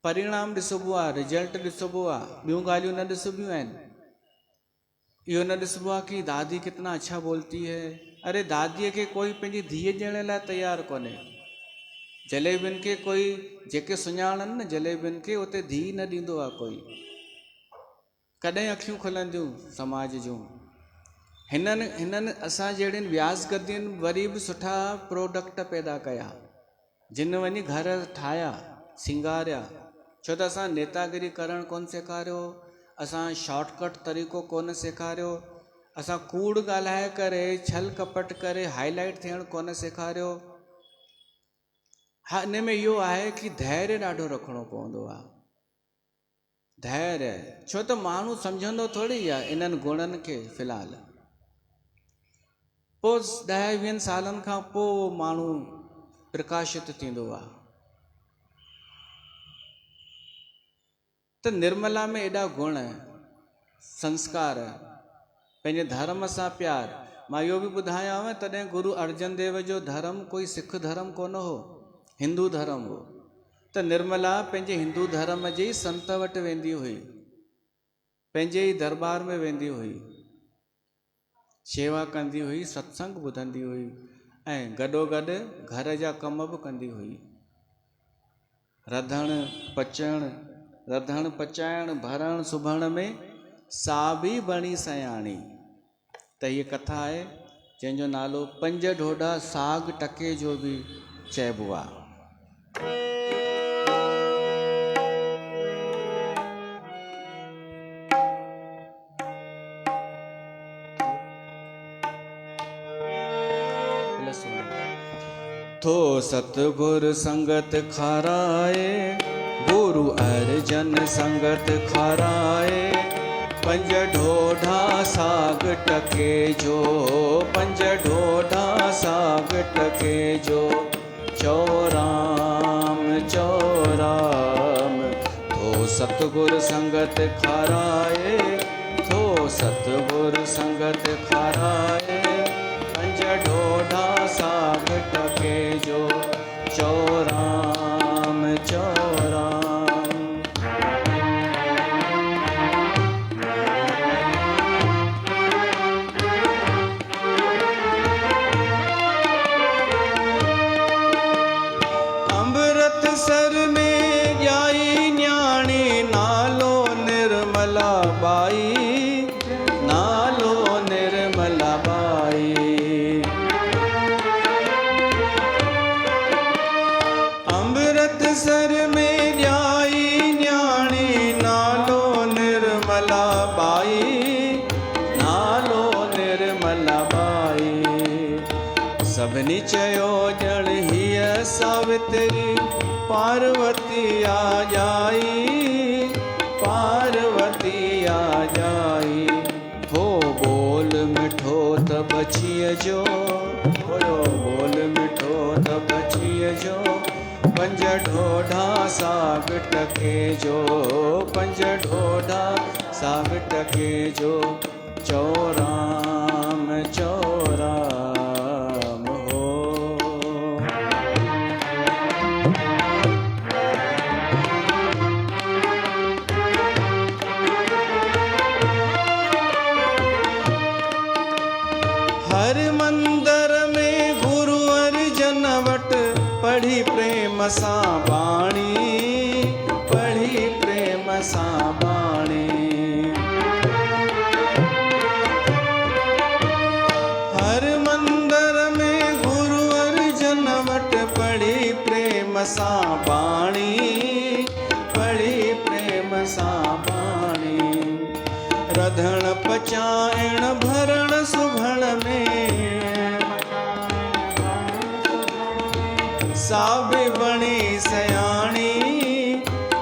S1: परिणाम ॾिसबो आहे, रिजल्ट ॾिसबो आहे, ॿियूं ॻाल्हियूं न ॾिसबियूं आहिनि। इहो न ॾिसबो आहे कि दादी कितना अच्छा बोलती है। अरे दादीअ खे कोई पंहिंजी धीअ ॾियण लाइ तयारु कोन्हे। जलेबियुनि खे कोई, जेके सुञाणनि न जलेबियुनि खे, उते धीउ न ॾींदो आहे कोई। कॾहिं अखियूं खुलंदियूं समाज जूं? हिननि असां जहिड़ियुनि व्यास गद्दियुनि वरी बि सुठा प्रोडक्ट पैदा कया, जिन वञी घर ठाहिया, सिंगारिया। छो त असां नेतागिरी करणु कोन सेखारियो, असां शॉर्टकट तरीक़ो कोन सेखारियो, असां कूड़ ॻाल्हाए करे, छल कपट करे हाईलाइट थियणु कोन सेखारियो। हा, इन में इहो आहे कि धैर्य ॾाढो रखिणो पवंदो आहे। धैर्य, छो त माण्हू सम्झंदो थोरी आहे इन्हनि गुणनि खे फ़िलहाल। पोइ 10-20 सालनि खां पोइ माण्हू प्रकाशित थींदो आहे। त निर्मला में एॾा गुण संस्कार पंहिंजे धर्म सां प्यार। मां इहो बि ॿुधायांव तॾहिं गुरु अर्जन देव जो धर्म कोई सिख धर्म कोन हो, हिंदू धर्म हो। त निर्मला पंहिंजे हिंदू धर्म जे संत वटि वेंदी हुई, पंहिंजे ई दरबार में वेंदी हुई, शेवा कंदी हुई, सत्संग ॿुधंदी हुई ऐं गॾोगॾु घर जा कम बि कंदी हुई। रधण पचाइण भरण सुभण में सा बि बणी सयाणी। त हीअ कथा आहे जंहिंजो नालो पंज ढोढा साग टके जो बि चइबो आहे। थो सतगुर संगत खाराए, गुरु अर्जन संगत खाराए, पंज ढोढा साग टके जो, पंज ढोढा साग टके जो, चौराम चौराम। थो सतगुर संगत खाराए, थो सतगुर संगत खाराए, पंज ढोढा साग टके जो, चौराम चौराम। अमृतसर में ॼाई न्याणी, नालो निर्मला बाई, नालो निर्मला बाई। अमृतसर में ॼाई न्याणी, नालो निर्मला बाई, नालो निर्मला बाई। सभिनी चयो ॼण हीअ सावित्री पार्वती आ जाई, पार्वती आ जाई। हो बोल मिठो त बचीअ जो, हो बोल मिठो त बचीअ जो, पंज ढोढा साग टके जो, पंज ढोढा साग टके जो, चौराम चौराम हो। हर मंदिर में गुरु अर्जन वटि पढ़ी प्रेम सां बाणी, पढ़ी प्रेम सां बाणी। हर मंदिर में गुरु अर्जन वटि पढ़ी प्रेम सां बाणी, पढ़ी प्रेम सां बाणी। रधण पचाइण भरण सुभण में सा बि बणी सयाणी,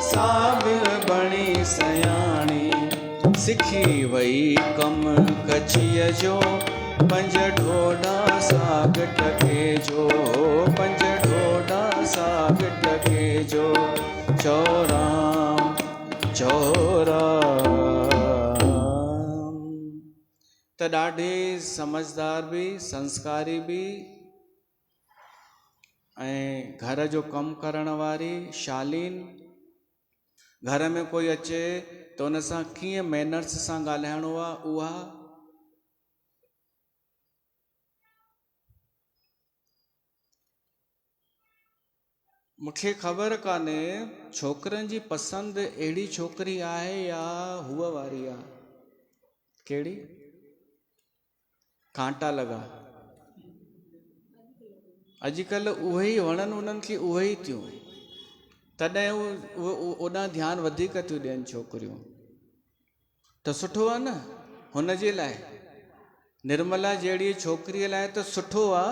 S1: सा बि बणी सयाणी। सिखी वई कम कचीअ जो, पंज ढोढा साग टके जो, पंज ढोढा साग टके जो, चौराम चौराम। त ॾाढी समझदार बि, संस्कारी बि ऐं घर जो कमु करण वारी, शालीन। घर में कोई अचे त उन सां कीअं मैनर्स सां ॻाल्हाइणो आहे उहा। मूंखे ख़बर कान्हे छोकिरनि जी पसंदि अहिड़ी छोकिरी आहे या हूअ वारी आहे, कहिड़ी कांटा लॻा। अॼुकल्ह उहे ई वणनि उन्हनि खे उहे ई थियूं, तॾहिं ओॾां ध्यानु वधीक थियूं ॾियनि छोकिरियूं। त सुठो आहे न हुन जे लाइ, निर्मला जहिड़ी छोकिरीअ लाइ त सुठो आहे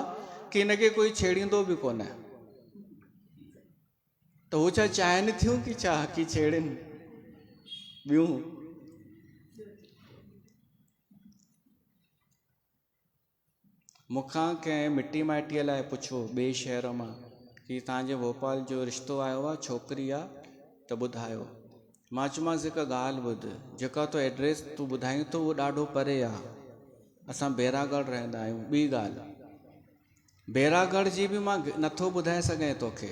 S1: कि हिनखे कोई छेड़ींदो बि कोन। त हू छा चाहिनि थियूं कि छा कि छेड़नि ॿियूं। मूंखां कंहिं मिटी माइटीअ लाइ पुछो ॿिए शहर मां कि तव्हांजे भोपाल जो रिश्तो आयो आहे, छोकिरी आहे त ॿुधायो। मां चयोमांसि हिकु ॻाल्हि ॿुध, जेका तो एड्रेस तूं ॿुधाई थो उहो ॾाढो परे आहे, असां बैरागढ़ रहंदा आहियूं। ॿी ॻाल्हि, बैरागढ़ जी बि मां नथो ॿुधाए सघां तोखे।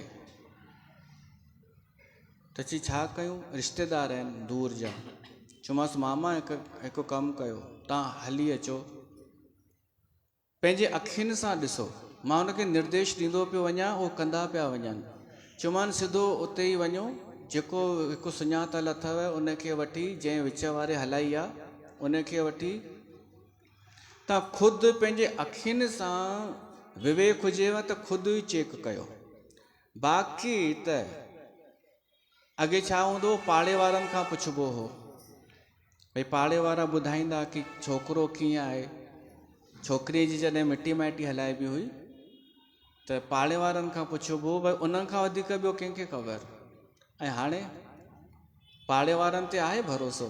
S1: त चई छा कयूं, रिश्तेदार आहिनि दूर जा। चयोमांसि मामा हिकु कमु कयो, तव्हां हली अचो, पंहिंजे अखियुनि सां ॾिसो। मां हुनखे निर्देश ॾींदो पियो वञा, उहो कंदा पिया वञनि। चयोमांसि सिधो उते ई वञो, जेको हिकु सुञातल अथव उनखे वठी, जंहिं विच वारे हलाई आहे उनखे वठी तव्हां ख़ुदि पंहिंजे अखियुनि सां विवेक हुजेव त ख़ुदि ई चेक कयो। बाक़ी त अॻे छा हूंदो, पाड़े वारनि खां पुछिबो हो, भई पाड़े वारा ॿुधाईंदा कि छोकिरो कीअं आहे। छोकिरीअ जी जॾहिं मिटी माइटी हलाइबी हुई त पाड़े वारनि खां पुछिबो, भई उन्हनि खां वधीक ॿियो कंहिंखे ख़बर। ऐं हाणे पाड़े वारनि ते आहे भरोसो?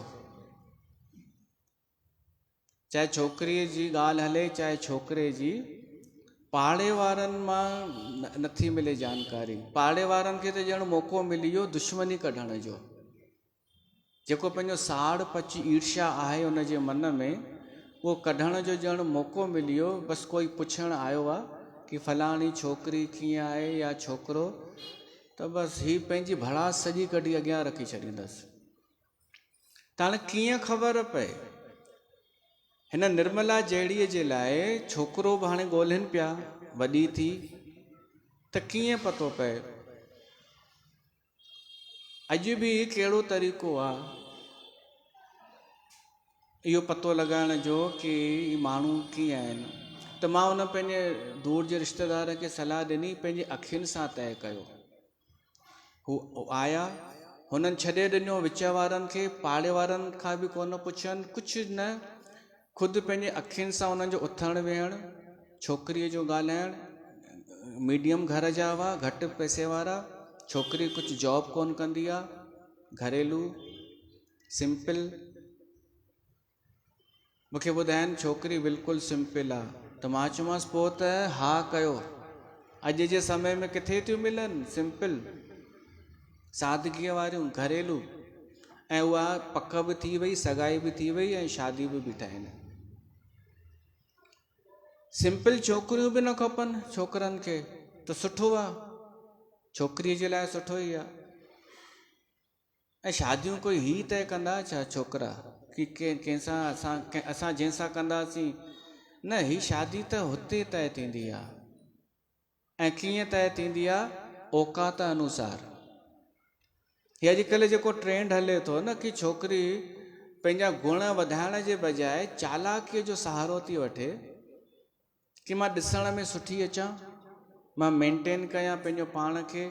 S1: चाहे छोकिरीअ जी ॻाल्हि हले चाहे छोकिरे जी, पाड़े वारनि मां नथी मिले जानकारी। पाड़े वारनि खे त ॼण मौक़ो मिली वियो दुश्मनी कढण जो। जेको पंहिंजो साड़ पच ईर्ष्या आहे उनजे मन में, उहो कढण जो ॼण मौक़ो मिली वियो। बसि कोई पुछणु आयो आहे कि फलाणी छोकिरी कीअं आहे या छोकिरो, त बसि हीअ पंहिंजी भड़ास सॼी कढी अॻियां रखी छॾींदसि। त हाणे कीअं ख़बर पए? हिन निर्मला जहिड़ीअ जे लाइ छोकिरो बि हाणे ॻोल्हिनि पिया, वॾी थी, त कीअं पतो पए? अॼु बि कहिड़ो तरीक़ो आहे इहो पतो लॻाइण जो कि माण्हू कीअं आहिनि? त मां हुन पंहिंजे दूर जे रिश्तेदार खे सलाह ॾिनी, पंहिंजे अखियुनि सां तइ कयो। हू आया, हुननि छॾे ॾिनो विच वारनि खे, पाड़े वारनि खां बि कोन पुछनि, कुझु न, ख़ुदि पंहिंजे अखियुनि सां उन्हनि जो उथणु वेहणु, छोकिरीअ जो ॻाल्हाइणु। मीडियम घर जा हुआ, घटि पैसे वारा। छोकिरी कुझु जॉब कोन कंदी आहे, घरेलू सिंपल। मूंखे ॿुधाइनि छोकिरी बिल्कुलु सिंपल आहे। त मां चयोमांसि पोइ त हा कयो, अॼु जे समय में किथे थियूं मिलनि सिंपल सादगीअ वारियूं घरेलू। ऐं उहा पक बि थी वई, सगाई बि थी वई, ऐं शादी बि बीठा आहिनि। सिंपल छोकिरियूं बि न खपनि छोकिरनि खे त सुठो आहे, छोकिरीअ जे लाइ सुठो ई आहे। ऐं शादियूं कोई ही तय कंदा छा छोकिरा कि कंहिंसां असां जंहिंसां कंदासीं? न, ही शादी त हुते तय थींदी आहे। ऐं कीअं तय थींदी आहे? औकात अनुसार। हीअ अॼुकल्ह जेको ट्रेंड हले थो न, कि छोकिरी पंहिंजा गुण वधाइण जे बजाए चालाकीअ जो सहारो थी वठे कि मां ॾिसण में सुठी अचां, मां मेंटेन कयां पंहिंजो पाण खे,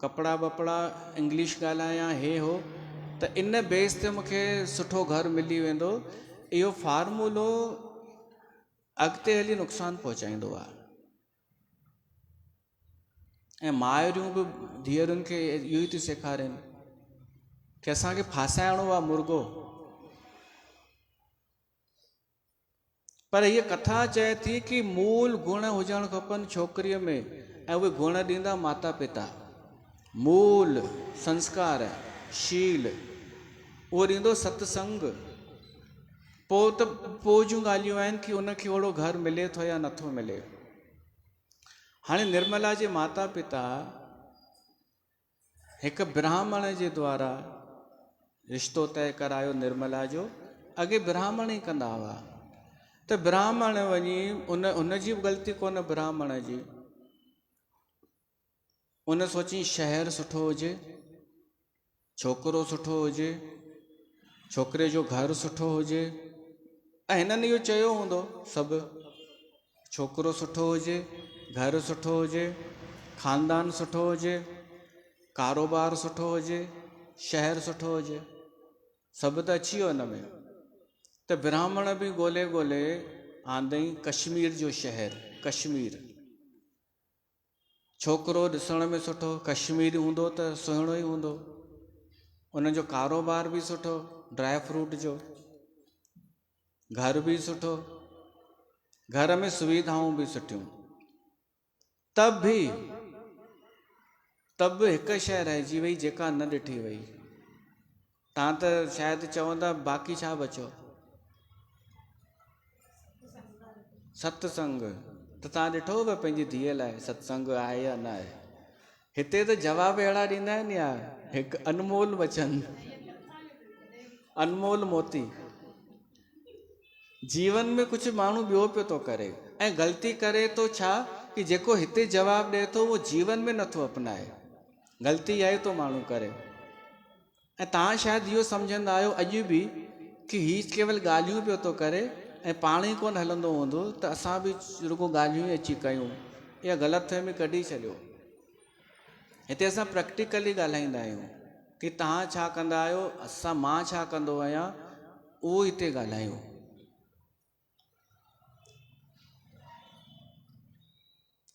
S1: कपिड़ा वपड़ा इंग्लिश ॻाल्हायां, हे हो, त इन बेस ते मूंखे सुठो घर मिली वेंदो। इहो फार्मूलो अॻिते हली नुक़सानु पहुचाईंदो आहे। ऐं माइरूं बि धीअरुनि खे इहो ई थी सेखारनि कि असांखे फासाइणो आहे मुर्गो। पर हीअ कथा चए थी कि मूल गुण हुजणु खपनि छोकिरीअ में, ऐं उहे गुण ॾींदा माता पिता। मूल संस्कार, शील, उहो ॾींदो सत्संग। पोइ जूं ॻाल्हियूं आहिनि कि उनखे ओहिड़ो घर मिले थो या नथो मिले। हाणे निर्मला जे माता पिता हिकु ब्राह्मण जे द्वारा रिश्तो तय करायो निर्मला जो। अॻे ब्राह्मण ई कंदा हुआ, त ब्राह्मण वञी उनजी बि ग़लती कोन ब्राह्मण जी। उन सोची शहर सुठो हुजे, छोकिरो सुठो हुजे, छोकिरे जो घर सुठो हुजे। ऐं हिननि इहो चयो हूंदो सभु, छोकिरो सुठो हुजे, घर सुठो हुजे, ख़ानदान सुठो हुजे, कारोबार सुठो हुजे, शहर सुठो हुजे, सभु त अची वियो हिन में। त ब्राह्मण बि ॻोल्हे ॻोल्हे आंदई कश्मीर जो शहर, कश्मीर। छोकिरो ॾिसण में सुठो, कश्मीरी हूंदो त सुहिणो ई हूंदो। उनजो कारोबार बि सुठो, ड्राई फ्रूट जो, घर बि सुठो, घर में सुविधाऊं बि सुठियूं। तब बि हिकु शइ रहिजी वई जेका न ॾिठी वई। तव्हां त शायदि चवंदा बाक़ी छा बचियो, सत्संग। त तव्हां ॾिठो पिया पंहिंजी धीअ लाइ सत्संग आहे या न आहे? हिते त जवाब अहिड़ा ॾींदा आहिनि यार, हिकु अनमोल वचन, अनमोल मोती। जीवन में कुझु माण्हू ॿियो पियो थो करे ऐं ग़लती करे थो छा कि जेको हिते जवाबु ॾिए थो उहो जीवन में नथो अपनाए, ग़लती इहा ई थो माण्हू करे। ऐं तव्हां शायदि इहो सम्झंदा आहियो अॼु बि कि हीउ केवल ॻाल्हियूं पियो थो करे ऐं पाण ई कोन हलंदो हूंदो त असां बि रुॻो ॻाल्हियूं ई अची कयूं। इहा ग़लतफ़हमी कढी छॾियो। हिते असां प्रैक्टिकली ॻाल्हाईंदा आहियूं कि तव्हां छा कंदा आहियो, मां छा कंदो आहियां, उहो हिते ॻाल्हायूं।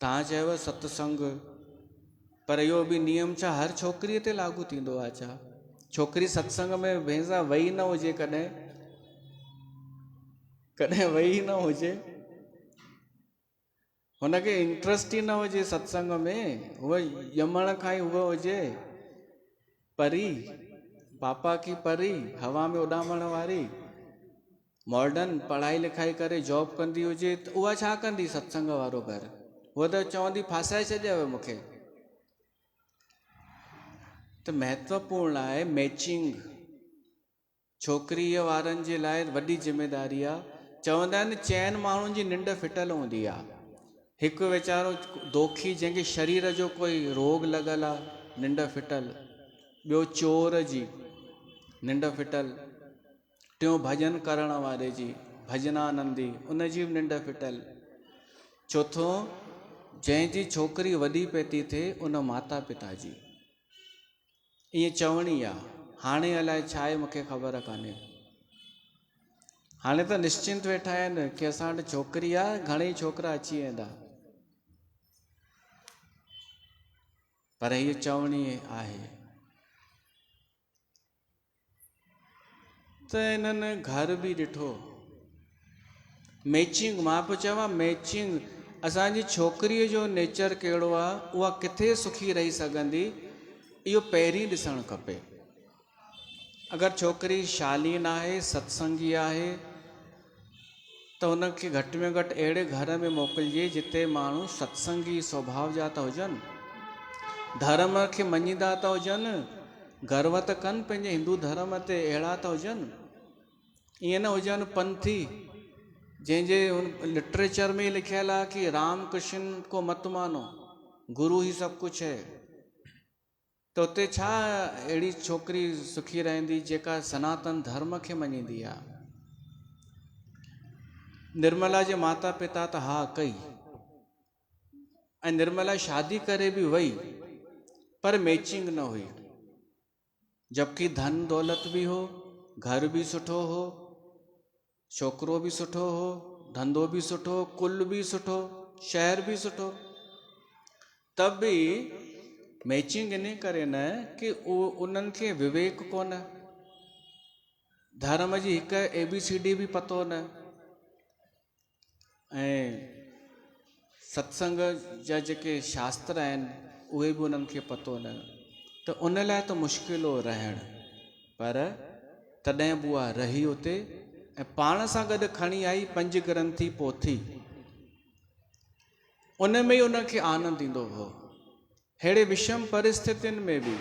S1: तव्हां चयव सत्संग, पर इहो बि नियम छा हर छोकिरीअ ते लागू थींदो आहे छा? छोकिरी सत्संग में भेण सां वेही न हुजे, कॾहिं वेही न हुजे, हुनखे इंट्रस्ट ई न हुजे सत्संग में, उहा ॼमण खां ई उहा हुजे परी, पापा की परी, हवा में उॾामण वारी, मॉडर्न पढ़ाई लिखाई करे जॉब कंदी हुजे, त उहा छा कंदी सत्संग वारो घर? उहा त चवंदी फासाए छॾियव मूंखे। त महत्वपूर्ण आहे मैचिंग। छोकिरीअ वारनि जे लाइ वॾी ज़िमेदारी आहे। चवंदा आहिनि चइनि माण्हुनि जी निंड फिटल हूंदी आहे। हिकु वीचारो दोखी जंहिंखे शरीर जो कोई रोग लॻल आहे, निंड फिटल। ॿियो चोर जी निंड फिटल। टियों भॼन करण वारे जी, भजनानंदी, उन जी बि निंड फिटल। चौथो जंहिंजी छोकिरी वॾी पई थी थिए उन माता पिता जी। ईअं चवणी आहे। हाणे अलाए छा आहे मूंखे ख़बर कान्हे। हाणे त निश्चिंत वेठा आहिनि कि असां वटि छोकिरी आहे, घणेई छोकिरा अची वेंदा, पर हीअ चवणी आहे। त इन्हनि घर बि ॾिठो, मैचिंग, मां पियो चवां मैचिंग। असांजी छोकिरीअ जो नेचर कहिड़ो आहे, उहा किथे सुखी रही सघंदी, इहो पहिरीं ॾिसणु खपे। अगरि छोकिरी शालीन आहे, सत्संगी आहे, त हुनखे घटि में घटि अहिड़े घर में मोकिलिजे जिते माण्हू सत्संगी स्वभाव जा था हुजनि, धर्म खे मञीदा था हुजनि, गर्व त कनि पंहिंजे हिंदू धर्म ते, अहिड़ा था हुजनि। ईअं न हुजनि पंथी जंहिंजे लिटरेचर में लिखियल आहे कि राम कृष्ण को मत मानो, गुरु ही सब कुछ है। त उते छा अहिड़ी छोकिरी सुखी रहंदी जेका सनातन धर्म खे मञींदी आहे। निर्मला जे माता पिता त हा कई, ऐं निर्मला शादी करे बि वई, पर मैचिंग न हुई। जबकि धन दौलत बि हो, घर बि सुठो हो, छोकिरो बि सुठो हो, धंधो बि सुठो, कुल बि सुठो, शहर बि सुठो, तब बि मैचिंग इन करे न कि उन्हनि खे विवेक कोन, धर्म जी हिकु ABCD बि पतो न, ऐं सत्संग जा जेके शास्त्र आहिनि उहे बि उन्हनि खे पतो न। त उन लाइ त मुश्किल हो रहणु, पर तॾहिं बि उहा रही उते ऐं पाण सां गॾु खणी आई पंज ग्रंथी पोथी। उन में ई उनखे आनंद ईंदो हो। अहिड़े विषम परिस्थितियुनि में बि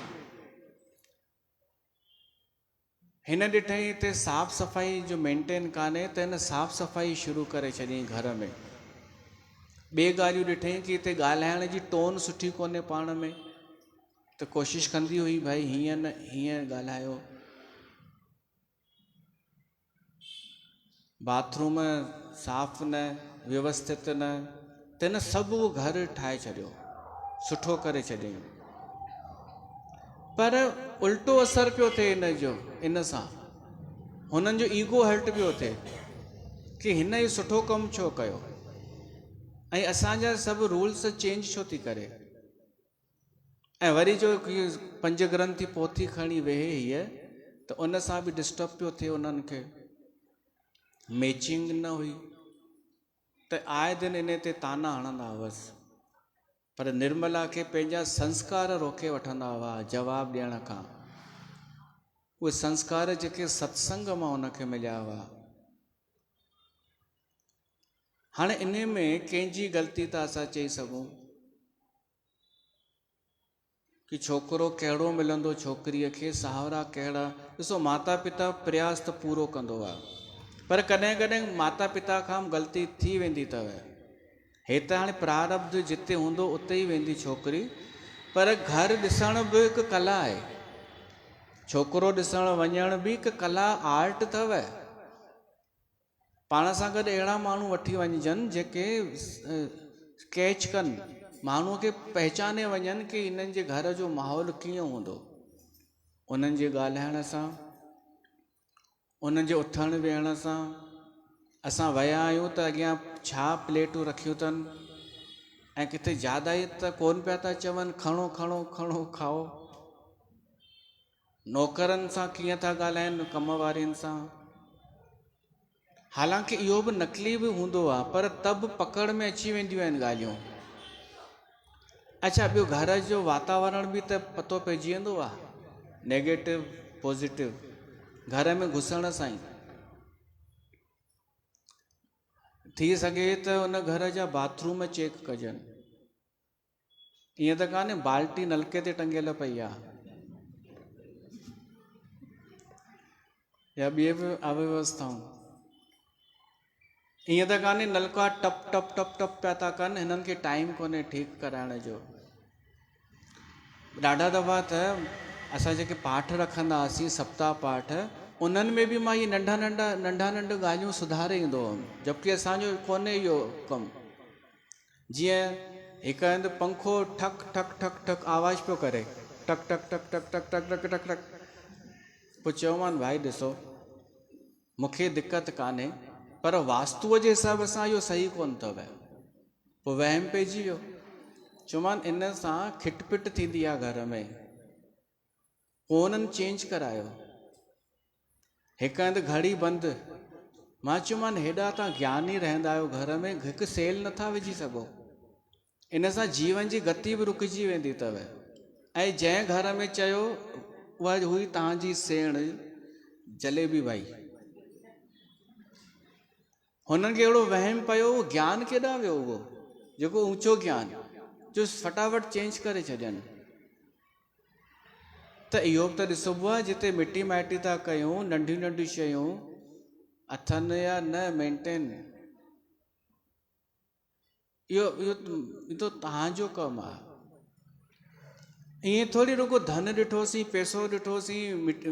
S1: हिन ॾिठई हिते साफ़ सफ़ाई जो मेंटेन कान्हे, त हिन साफ़ सफ़ाई शुरू करे छॾियईं घर में। ॿिए ॻाल्हियूं ॾिठई कि हिते ॻाल्हाइण जी टोन सुठी कोन्हे पाण में, त कोशिशि कंदी हुई भाई हीअं न हीअं ॻाल्हायो। बाथरूम साफ़ न, व्यवस्थित न, त हिन सभु उहो घर ठाहे छॾियो, सुठो करे छॾियईं। पर उल्टो असर पियो थिए इन सां हुननि जो ईगो हर्ट पियो थिए कि हिन इहो सुठो कमु छो कयो, ऐं असांजा सभु रूल्स चेंज छो थी करे। ऐं वरी जो पंज ग्रंथी पोथी खणी वेहे हीअ, त उन सां बि डिस्टर्ब पियो थिए उन्हनि खे। मैचिंग न हुई, त आए दिन इन ते ताना हणंदा हुअसि। पर निर्मला खे पंहिंजा संस्कार रोके वठंदा हुआ जवाबु ॾियण खां। उहे संस्कार जेके सत्संग मां उनखे मिलिया हुआ। हाणे इन में कंहिंजी ग़लती था असां चई सघूं कि छोकिरो कहिड़ो मिलंदो छोकिरीअ खे, साहुरा कहिड़ा। ॾिसो, माता पिता प्रयास त पूरो कंदो आहे, पर कॾहिं कॾहिं माता पिता खां ग़लती थी वेंदी अथव। हे त हाणे प्रारब्ध जिते हूंदो उते ई वेंदी छोकिरी, पर घर ॾिसण बि हिकु कला आहे। छोकिरो ॾिसण वञण बि हिकु कला, आर्ट अथव। पाण सां गॾु अहिड़ा माण्हू वठी वञिजनि जेके स्केच कनि, माण्हूअ खे पहचाने वञनि कि इन्हनि जे घर जो माहौल कीअं हूंदो। उन्हनि जे ॻाल्हाइण सां, उन्हनि जे उथण वेहण सां, असां विया आहियूं त अॻियां छा प्लेटूं रखियूं अथनि, ऐं किथे ज्यादा ई त कोन पिया था चवनि खणो खणो खणो खाओ। नौकरनि सां कीअं था ॻाल्हाइनि, कम वारियुनि सां। हालांकि इहो बि नकली बि हूंदो आहे, पर तब पकड़ में अची वेंदियूं आहिनि ॻाल्हियूं। अच्छा, ॿियो घर जो वातावरण बि त पतो पइजी वेंदो आहे, नेगेटिव पॉजिटिव, घर में घुसण सां ई। थी सघे त उन घर जा बाथरूम चेक कजनि। ईअं त कान्हे बाल्टी नलके ते टंगियल पई आहे, या ॿिए बि अव्यवस्थाऊं। ईअं त कान्हे नलका टप टप टप टप पिया था कनि, हिननि खे टाइम कोन्हे ठीकु कराइण जो। ॾाढा दफ़ा त असां जेके पाठ रखंदा हुआसीं, सप्ताह पाठ, उन्हनि में बि मां इहे नंढा नंढा ॻाल्हियूं सुधारे ईंदो हुअमि, जबकि असांजो कोन्हे इहो कमु। जीअं हिकु हंधि पंखो ठक ठक ठक ठक आवाज़ पियो करे, टक टक टक टक टक टक टक टक टक। पोइ चयोमानि भाई ॾिसो, मूंखे दिक़त कान्हे, पर वास्तुअ जे हिसाब सां इहो सही कोन अथव। पोइ वहम पइजी वियो। चयोमानि इन सां खिटपिट थींदी आहे घर में, पोइ उन्हनि चेंज करायो। हिकु हंधि घड़ी बंदि, मां चयोमानि हेॾा तव्हां ज्ञानी रहंदा आहियो घर में, हिकु सेल नथा विझी सघो। इन सां जीवन जी गति बि रुकिजी वेंदी अथव। ऐं जंहिं घर में चयो उहा हुई तव्हांजी सेण जलेबी भाई। हुननि खे अहिड़ो वहम पियो, ज्ञान केॾां वियो उहो जेको ऊचो ज्ञान, जो फटाफट चेंज करे छॾनि। त इहो बि त ॾिसबो आहे, जिते मिटी माइटी था कयूं, नंढियूं नंढियूं शयूं अथनि या न मेंटेन। इहो त तव्हांजो कमु आहे। ईअं थोरी रुगो धन ॾिठोसीं, पैसो ॾिठोसीं,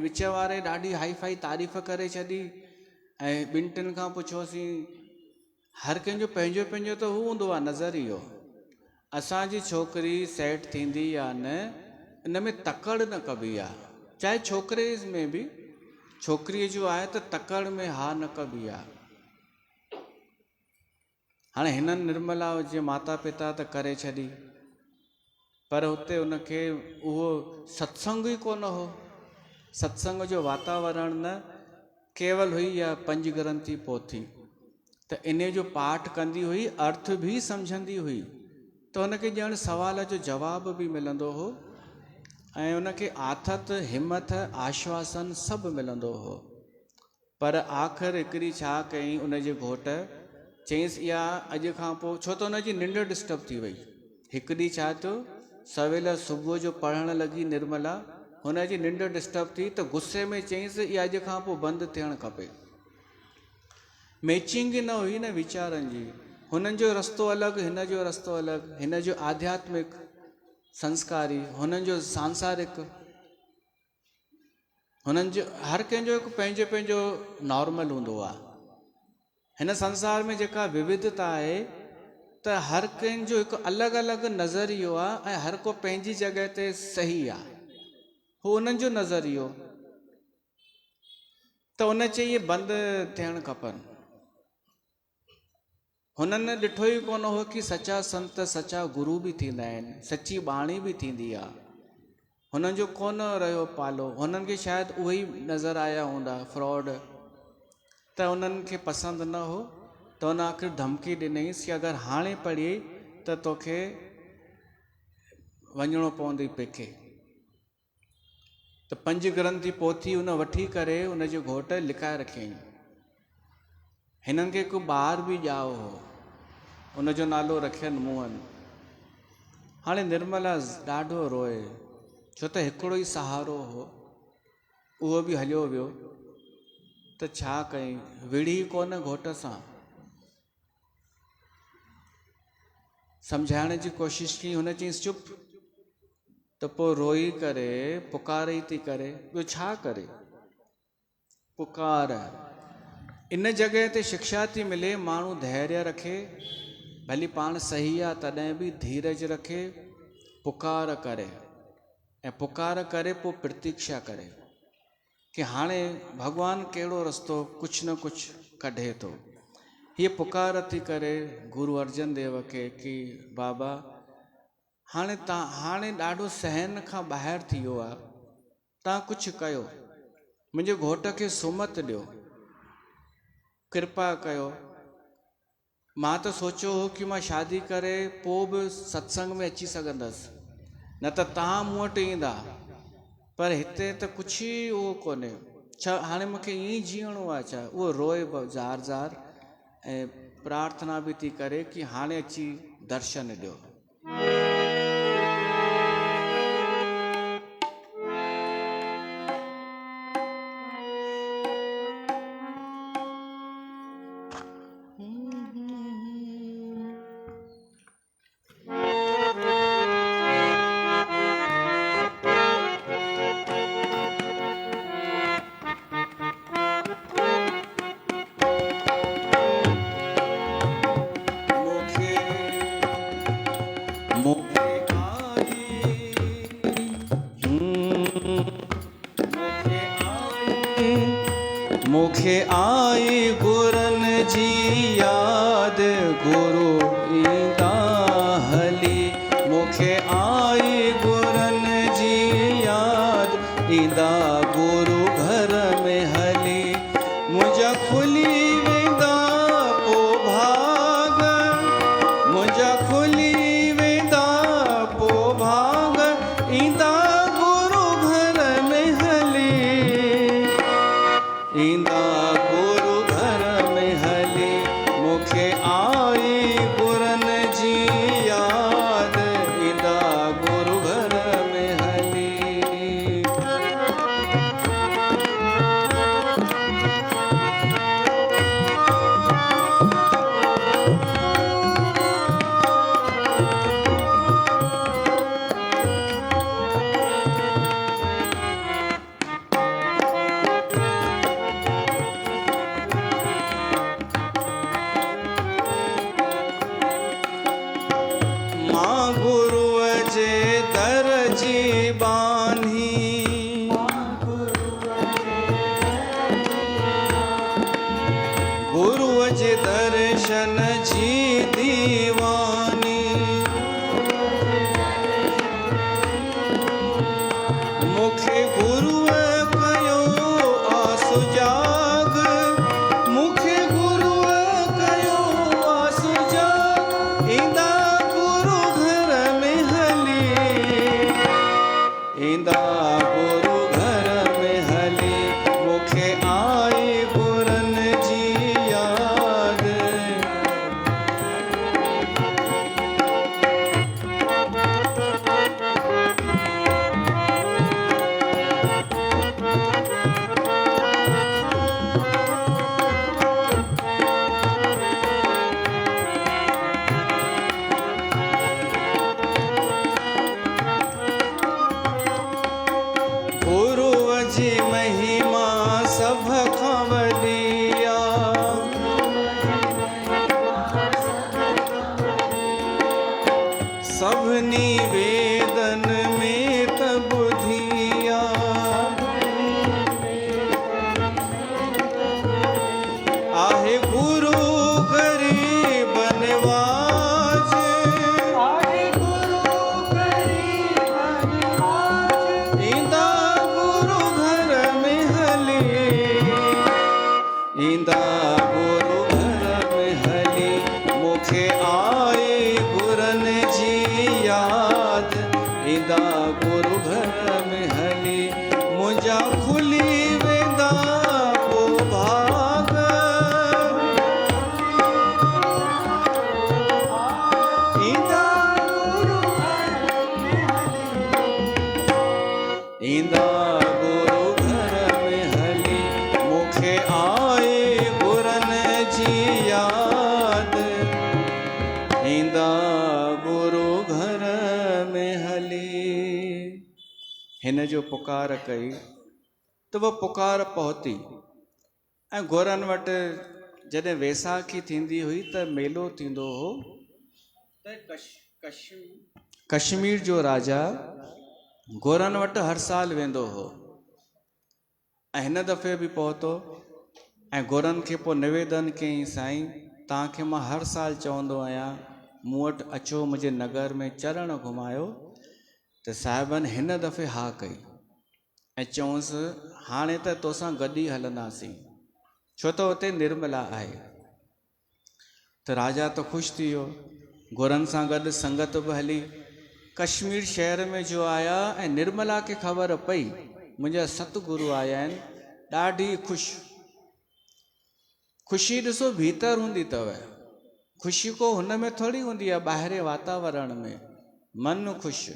S1: विच वारे ॾाढी हाई फाई तारीफ़ करे छॾी, ऐं ॿिनि टिनि खां पुछियोसीं। हर कंहिंजो पंहिंजो पंहिंजो त हू हूंदो आहे नज़रियो। असांजी छोकिरी सेट थींदी या न, इन में तकड़ न कबी आहे। चाहे छोकिरे में बि, छोकिरीअ जो आहे त तकड़ में हा न कबी आहे। हाणे हिननि निर्मला जे माता पिता त करे छॾी, पर हुते उनखे उहो सत्संग ई कोन हो। सत्संग जो वातावरण न, केवल हुई या पंज ग्रंथी पोथी, त इन जो पाठ कंदी हुई, अर्थ बि सम्झंदी हुई, त हुनखे ॼण सवाल जो जवाब बि मिलंदो हो, ऐं उनखे आथत हिमत आश्वासन सभु मिलंदो हो। पर आख़िर हिकिड़ी छा कयईं उनजे घोट, चयईंसि इहा अॼु खां पोइ, छो त हुनजी निंड डिस्टर्ब थी वई। हिकु ॾींहुं छा थियो, सवेल सुबुह जो पढ़णु लॻी निर्मला, हुनजी निंड डिस्टर्ब थी, त गुस्से में चयईंसि इहा अॼु खां पोइ बंदि थियणु खपे। मैचिंग ई न हुई न वीचारनि जी। हुननि जो रस्तो अलॻि, हिन जो रस्तो अलॻि, हिन जो आध्यात्मिक संस्कारी, हुननि जो सांसारिक। हुननि जो हर कंहिंजो हिकु पंहिंजो पंहिंजो नॉर्मल हूंदो आहे। हिन संसार में जेका विविधता आहे, त हर कंहिंजो हिकु अलॻि अलॻि नज़रियो आहे, ऐं हर को पंहिंजी जॻह ते सही आहे। हू उन्हनि जो नज़रियो, त उन चई इहे बंदि थियणु खपनि। हुननि ॾिठो ई कोन हो कि सचा संत सचा गुरू बि थींदा आहिनि, सची बाणी बि थींदी आहे। हुननि जो कोन रहियो पालो, हुननि खे शायदि उहे ई नज़र आया हूंदा फ्रॉड, त उन्हनि खे पसंदि न हो, त हुन आख़िर धमकी ॾिनईंसि कि अगरि हाणे पढ़ी त तोखे वञिणो पवंदई पेके। त 5 ग्रंथी पोथी उन वठी करे उन जो घोट लिकाए रखियईं। हिननि खे को ॿार बि ॼाओ हो, उन जो नालो रखियनि मोहन। हाणे निर्मला ॾाढो रोए, छो त हिकिड़ो ई सहारो हो, उहो बि हलियो वियो। त छा कयईं, विड़ी कोन घोट सां, सम्झाइण जी कोशिशि कई। हुन चयईंसि चुप। त पोइ रोई करे पुकारई थी करे, ॿियो छा करे, पुकार। इन जॻह ते शिक्षा थी मिले, माण्हू धैर्य रखे, भली पाण सही आहे तॾहिं बि धीरज रखे, पुकार करे, ऐं पुकार करे पोइ प्रतीक्षा करे कि हाणे भॻवानु कहिड़ो रस्तो कुझु न कुझु कढे थो। हीअ पुकार थी करे गुरु अर्जन देव खे कि बाबा हाणे ॾाढो सहन खां ॿाहिरि थी वियो आहे, तव्हां कुझु कयो, मुंहिंजे घोट खे सुमत ॾियो, कृपा कयो। मां त सोचियो हो कि मां शादी करे पोइ बि सत्संग में अची सघंदसि, न त तव्हां मूं वटि ईंदा, पर हिते त कुझु ई उहो कोन्हे। छा हाणे मूंखे ईअं ई जीअणो आहे छा? उहो रोए ज़ार ज़ार ऐं प्रार्थना बि थी करे कि हाणे अची दर्शन ॾियो। मुखे आई गुरन जी याद, गुरु ईंदा हली। मुखे आई गुरन जी याद, ईंदा गुरु घर में हली। मुंहिंजा खुली वेंदा पो भाग, मुंहिंजा खुली वेंदा पो भाग, ईंदा गुरु घर में हली। ईंदा गुरु घर में हली। मुखे आई गुरन जी याद, ईंदा गुरु घर में हली। गुरुअ जे दर जी बानी, गुरुअ जे दर्शन जी दीवानी। मुखे गुरुअ कयो आसु जाग, मुखे गुरुअ कयो आसु जाग। ईंदा ईंदा गुरु घर में हली। मुखे आई गुरन जी याद। गुरुअ जी महिमा सभ खां वॾी आहे, सभिनी वेदन में त ॿुधी आहे गुरु ग़रीब नवाज़। ईंदा ईंदा गुरु घर में हली। मुखे आई गुरन जी याद, ईंदा गुरु घर में हली। हिन जो पुकार कई त वो पुकार पहुती। ऐं गोरनि वटि जॾहिं वेसाखी थींदी हुई त मेलो थींदो हो त कश्मीर जो राजा गोरनि वटि हर साल वेंदो हो। ऐं हिन दफ़े बि पहुतो ऐं गोरनि खे पोइ निवेदन कयईं, साईं तव्हांखे मां हर साल चवंदो आहियां मूं वटि अचो, मुंहिंजे नगर में चरण घुमायो। त साहिबनि हिन दफ़े हा कई ऐं चयूंसि हाणे त तोसां गॾु ई हलंदासीं, छो त हुते निर्मला आहे। त राजा त ख़ुशि थी वियो, गोरनि सां गॾु संगत बि हली कश्मीर शहर में जो आया ऐं निर्मला खे ख़बर पई मुंहिंजा सतगुरु आया आहिनि, ॾाढी ख़ुशी ॾिसो भीतर हूंदी अथव, ख़ुशी को हुन में थोरी हूंदी आहे ॿाहिरे वातावरण में। मन ख़ुशि,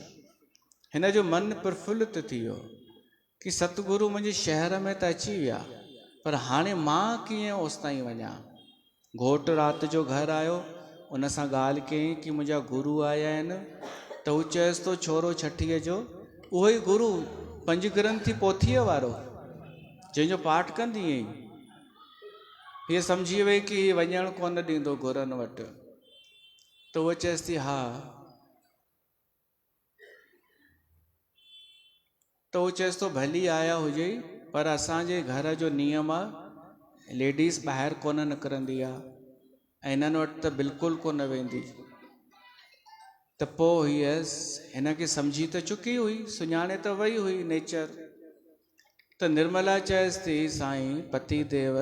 S1: हिन जो मन प्रफुल्लित थी वियो कि सतगुरु मुंहिंजे शहर में त अची विया, पर हाणे मां कीअं ओसिताईं वञा। घोटु राति जो घरु आयो, उन सां ॻाल्हि कयईं कि मुंहिंजा गुरु आया आहिनि। त हू चएसि थो छोरो छठीअ जो, उहो ई गुरु पंजग्रंथी पोथीअ वारो जंहिंजो पाठ कंदी आहीं। हीअ सम्झी वई कि हीअ वञणु कोन ॾींदो गुरनि वटि। त उहा चएसि थी हा। त उहो चएसि थो भली आया हुजे, पर असांजे घर जो नियम आहे लेडीस ॿाहिरि कोन निकिरंदी आहे ऐं हिननि वटि त बिल्कुलु कोन वेंदी। त पोइ हीअ हिनखे सम्झी त चुकी हुई, सुञाणे त वई हुई नेचर। त निर्मला चएसि थी साईं पति देव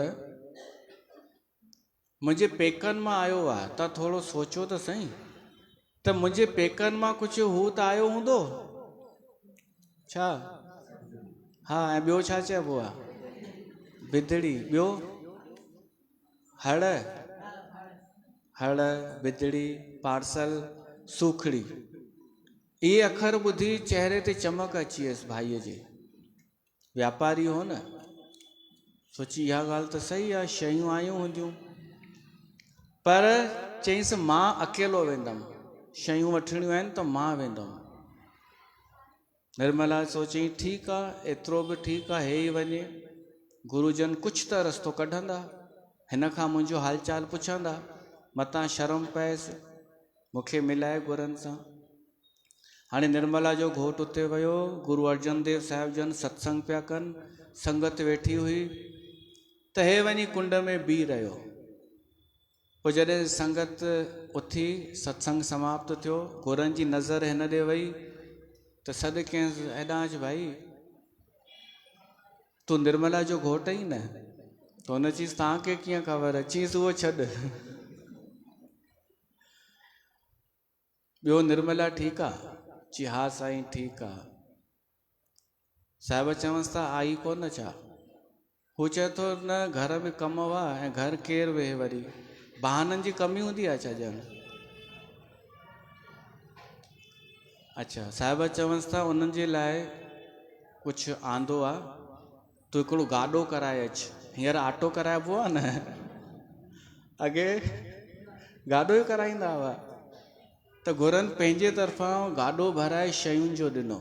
S1: मुंहिंजे पेकनि मां आयो आहे, तव्हां थोरो सोचो त सही, त मुंहिंजे पेकनि मां कुझु हू त आयो हूंदो छा? हा, ऐं ॿियो छा चइबो आहे? बिदड़ी, ॿियो हड़, बिदड़ी, पार्सल, सूखड़ी। इहे अखर ॿुधी चेहरे ते चमक अची वियसि भाईअ जे। व्यापारी हो न, सोची इहा ॻाल्हि त सही आहे, शयूं आयूं हूंदियूं, पर चईंसि मां अकेलो वेंदमि, शयूं वठणियूं आहिनि त मां वेंदमि। निर्मला सोचई ठीकु आहे, एतिरो बि ठीकु आहे, हे ई वञे, गुरुजन कुझु त रस्तो कढंदा, हिन खां मुंहिंजो हालचाल पुछंदा, मतां शर्म पएसि, मूंखे मिलाए गुरनि सां। हाणे निर्मला जो घोटु उते वियो, गुरु अर्जन देव साहिब जन सत्संग पिया कनि, संगत वेठी हुई, त हे वञी कुंड में बीह रहियो। पोइ जॾहिं संगत उथी, सत्संग समाप्त थियो, गुरनि जी नज़र हिन ॾे वई त सॾु कयसि हेॾां अच भाई, तूं निर्मला जो घोटु ई न? त हुन चयईसि तव्हांखे कीअं ख़बर? चयईसि उहो छॾ, ॿियो निर्मला ठीकु आहे? चई हा साईं ठीकु आहे। साहिब चवंसि था आई कोन छा? हू चए थो न घर में कमु हुआ ऐं घर केरु वेहे, वरी बहाननि जी कमी हूंदी आहे छा ॼण? अच्छा, साहिब चवंसि था उन्हनि जे लाइ कुझु आंदो आहे, तूं हिकिड़ो गाॾो कराए अचु। हींअर ऑटो कराइबो आहे न, अॻे गाॾो ई कराईंदा हुआ। त गुरनि पंहिंजे तरफ़ां गाॾो भराए शयुनि जो ॾिनो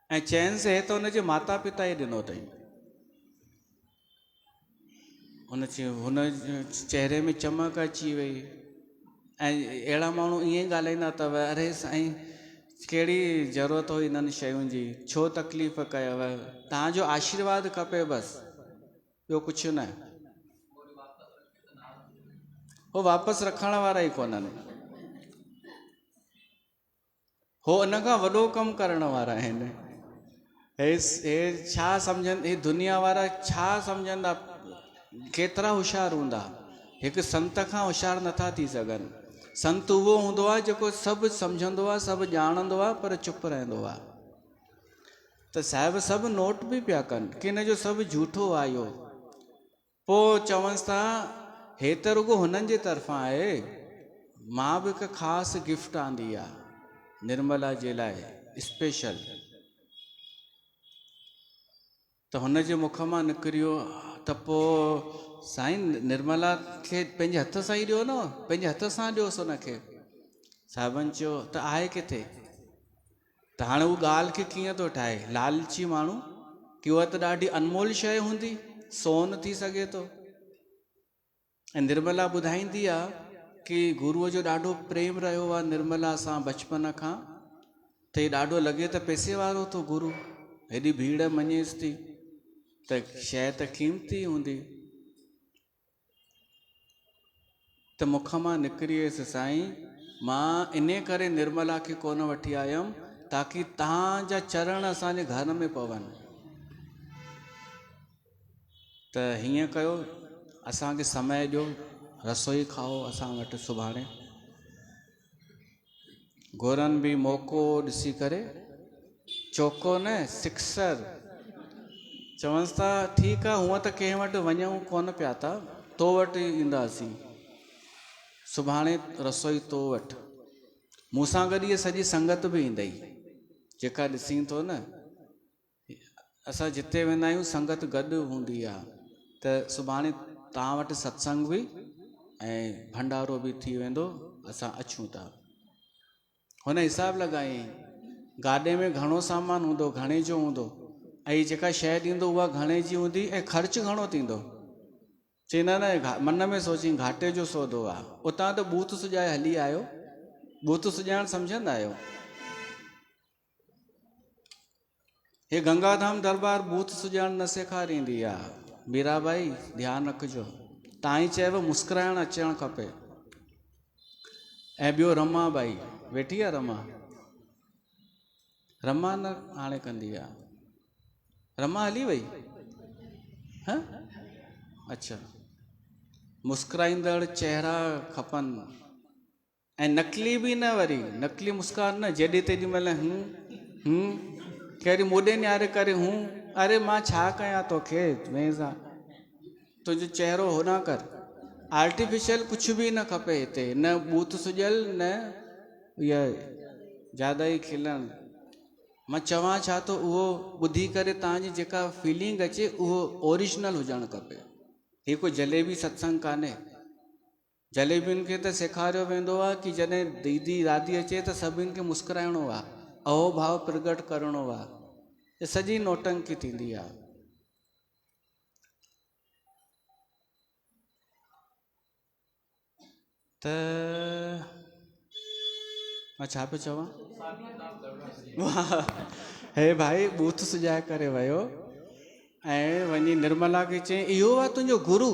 S1: ऐं चइनिसि हे त हुनजे माता पिता ई ॾिनो अथई। हुन चहिरे में चमक अची वई ऐं अहिड़ा माण्हू ईअं ई ॻाल्हाईंदा अथव, अरे साईं कहिड़ी ज़रूरत हुई इन्हनि शयुनि जी, छो तकलीफ़ कयव, तव्हांजो आशीर्वाद खपे बसि, ॿियो कुझु न। हो वापसि रखण वारा ई कोन्हनि, हो उन खां वॾो कमु करण वारा आहिनि। हे छा सम्झनि, हे दुनिया वारा छा सम्झंदा, केतिरा होशियारु हूंदा, हिकु संत खां होशियारु नथा थी सघनि। संत उहो हूंदो आहे जेको सभु सम्झंदो आहे, सभु ॼाणंदो आहे, पर चुप रहंदो आहे। त साहिब सभु नोट बि पिया कनि कि हिन जो सभु झूठो आहे इहो। पोइ चवंसि था हे त रुॻो हुननि जे तरफ़ां आहे, मां बि हिकु ख़ासि गिफ्ट आंदी आहे निर्मला जे लाइ स्पेशल। त हुनजे मुख मां निकिरियो त पोइ साईं निर्मला खे पंहिंजे हथ सां ई ॾियो न, पंहिंजे हथ सां ॾियोसि हुनखे। साहिबनि चयो त आहे किथे? त हाणे उहा ॻाल्हि खे कीअं थो ठाहे, लालची माण्हू की उहा त ॾाढी अनमोल शइ हूंदी, सोन थी सघे थो। ऐं निर्मला ॿुधाईंदी आहे कि गुरूअ जो ॾाढो प्रेम रहियो आहे निर्मला सां बचपन खां, त हे ॾाढो लॻे त पैसे वारो थो गुरू, हेॾी भीड़ मञेसि थी, त शइ त क़ीमती हूंदी। त मुख मां निकिरी वियसि, साईं मां इन करे निर्मला खे कोन वठी आयमि ताकी तव्हांजा चरण असांजे घर में पवनि। त हीअं कयो, असांखे समय ॾियो, रसोई खाओ असां वटि सुभाणे। गोरनि बि मौक़ो ॾिसी करे, चौको न सिक्सर, चवनिसि था ठीकु आहे हूअं त कंहिं वटि वञूं कोन पिया था, तो वटि ईंदासीं, सुभाणे रसोई तो वटि। मूंसां गॾु इहा सॼी संगत बि ईंदई जेका ॾिसी थो न, असां जिते वेंदा आहियूं संगत गॾु हूंदी आहे। त सुभाणे तव्हां वटि सत्संग बि ऐं भंडारो बि थी वेंदो, असां अचूं था। हुन हिसाब लॻाईं, गाॾे में घणो सामान हूंदो, घणे जो हूंदो, ऐं जेका शइ ॾींदो उहा घणे जी हूंदी, ऐं ख़र्चु घणो थींदो। चईंदा न मन में सोची घाटे जो सौदो आहे। उतां त बूथ सुॼाए हली आयो, बूथ सुॼाइण सम्झंदा आहियो? हे गंगाधाम दरबार बूथ सुॼाइण न सेखारींदी आहे। मीराबाई ध्यानु रखिजो, तव्हां ई चयव मुस्कुराइण अचणु खपे। ऐं ॿियो रमाबाई वेठी आहे, रमा न हाणे कंदी आहे, रमा हली वई? हा, अच्छा, मुस्कुराईंदड़ चेहरा खपनि, ऐं नकली बि न, वरी नकली मुस्कान न, जेॾी तेॾी महिल कहिड़ी मोॾे न्यारे करे अरे मां छा कयां तोखे, वेंसा तुंहिंजो चहिरो हो न कर। आर्टिफिशियल कुझु बि न खपे हिते, न बूथ सुॼल, न इहा ज्यादा ई खिलण। मां चवां छा थो उहो ॿुधी करे तव्हांजी जेका फीलिंग अचे उहो ओरिजिनल हुजणु खपे। हीअ कोई जलेबी सत्संग कान्हे। जलेबियुनि खे त सेखारियो वेंदो आहे कि जॾहिं दीदी दादी अचे त सभिनि खे मुस्कुराइणो आहे, अहोभाव प्रगट करिणो आहे, ये सॼी नौटंकी थींदी आहे। त मां छा पियो चवां? हे भाई बूथ सुॼाए करे वियो ऐं वञी निर्मला खे चई इहो आहे तुंहिंजो गुरू।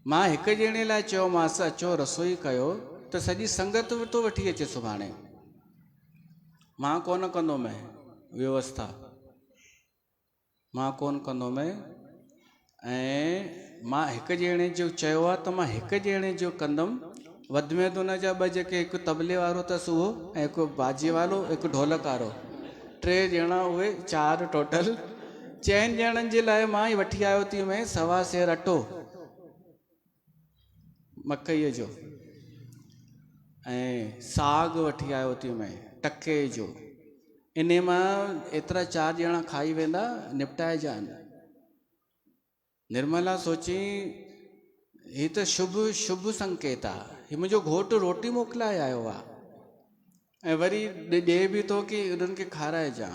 S1: मां हिकु ॼणे लाइ चयोमांसि अचो रसोई कयो, त सॼी संगत थो वठी अचे सुभाणे। मां कोन कंदोमांइ व्यवस्था, मां कोन कंदोमांइ, ऐं मां हिकु ॼणे जो चयो आहे त मां हिकु ॼणे जो कंदुमि। वधि में वधि हुन जा ॿ जेके, हिकु तबले वारो अथसि उहो, ऐं हिकु बाजे वारो, हिकु ढोलक वारो, 3 ॼणा उहे 4 टोटल। 4 ॼणनि जे लाइ मां ई वठी आयो थी मैं 1.25 सेर अटो मकईअ जो, ऐं साग वठी आयो थी मैं टके जो। इन मां एतिरा 4 ॼणा खाई वेंदा, निपटाइजानि। निर्मला सोची ही त शुभ संकेत आहे, ही मुंहिंजो घोटु रोटी मोकिलाए आयो आहे, ऐं वरी ॾे बि थो कि उन्हनि खे खाराइजां।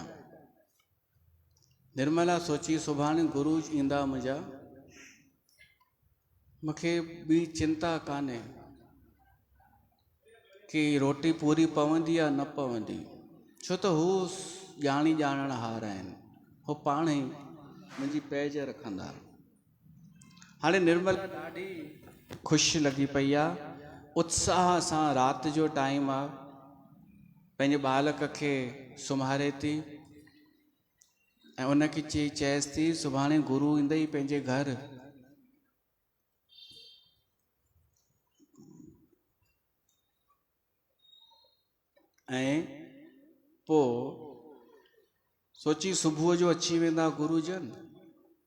S1: निर्मला सोची सुभाणे गुरू ईंदा मुंहिंजा, मूंखे ॿी चिंता कान्हे कि रोटी पूरी पवंदी या न पवंदी, छो त हू ॼाणी ॼाणण हार आहिनि, हू पाण ई मुंहिंजी पैज रखंदा। हाणे निर्मला ॾाढी ख़ुशि लॻी पई आहे, उत्साह सां राति जो टाइम आहे, पंहिंजे बालक खे सुम्हारे थी ऐं उनखे चएसि थी सुभाणे गुरू ईंदई पंहिंजे घर। ऐं पोइ सोची सुबुह जो अची वेंदा गुरुजन,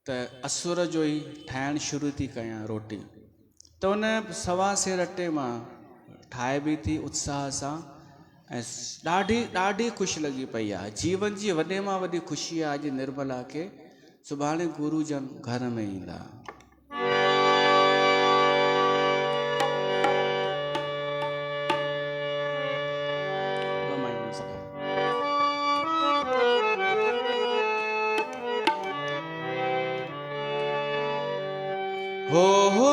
S1: त असुर जो ई ठाहिणु शुरू थी कयां रोटी। त उन 1.25 सेर अटे मां ठाहे बि थी उत्साह सां, ऐं ॾाढी ख़ुशि लॻी पई आहे। जीवन जी वॾे मां वॾी ख़ुशी आहे अॼु निर्मला खे, सुभाणे गुरुजन घर में ईंदा। हो हो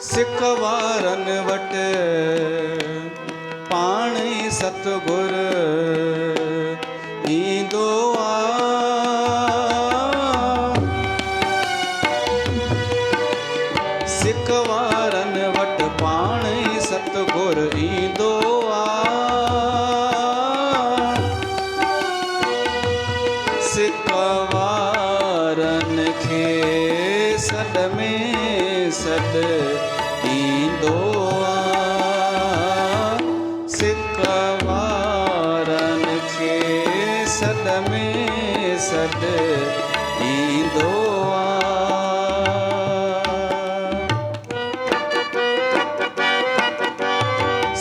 S1: सिकवारन वट पाणी सतगुर ईंदो आ। सिकवारन वट पाणी सतगुर ईंदो आ। सिकवारन खे सॾ में सॾ ईंदो आ। सिकवारन खे सॾ में सॾ ईंदो आ।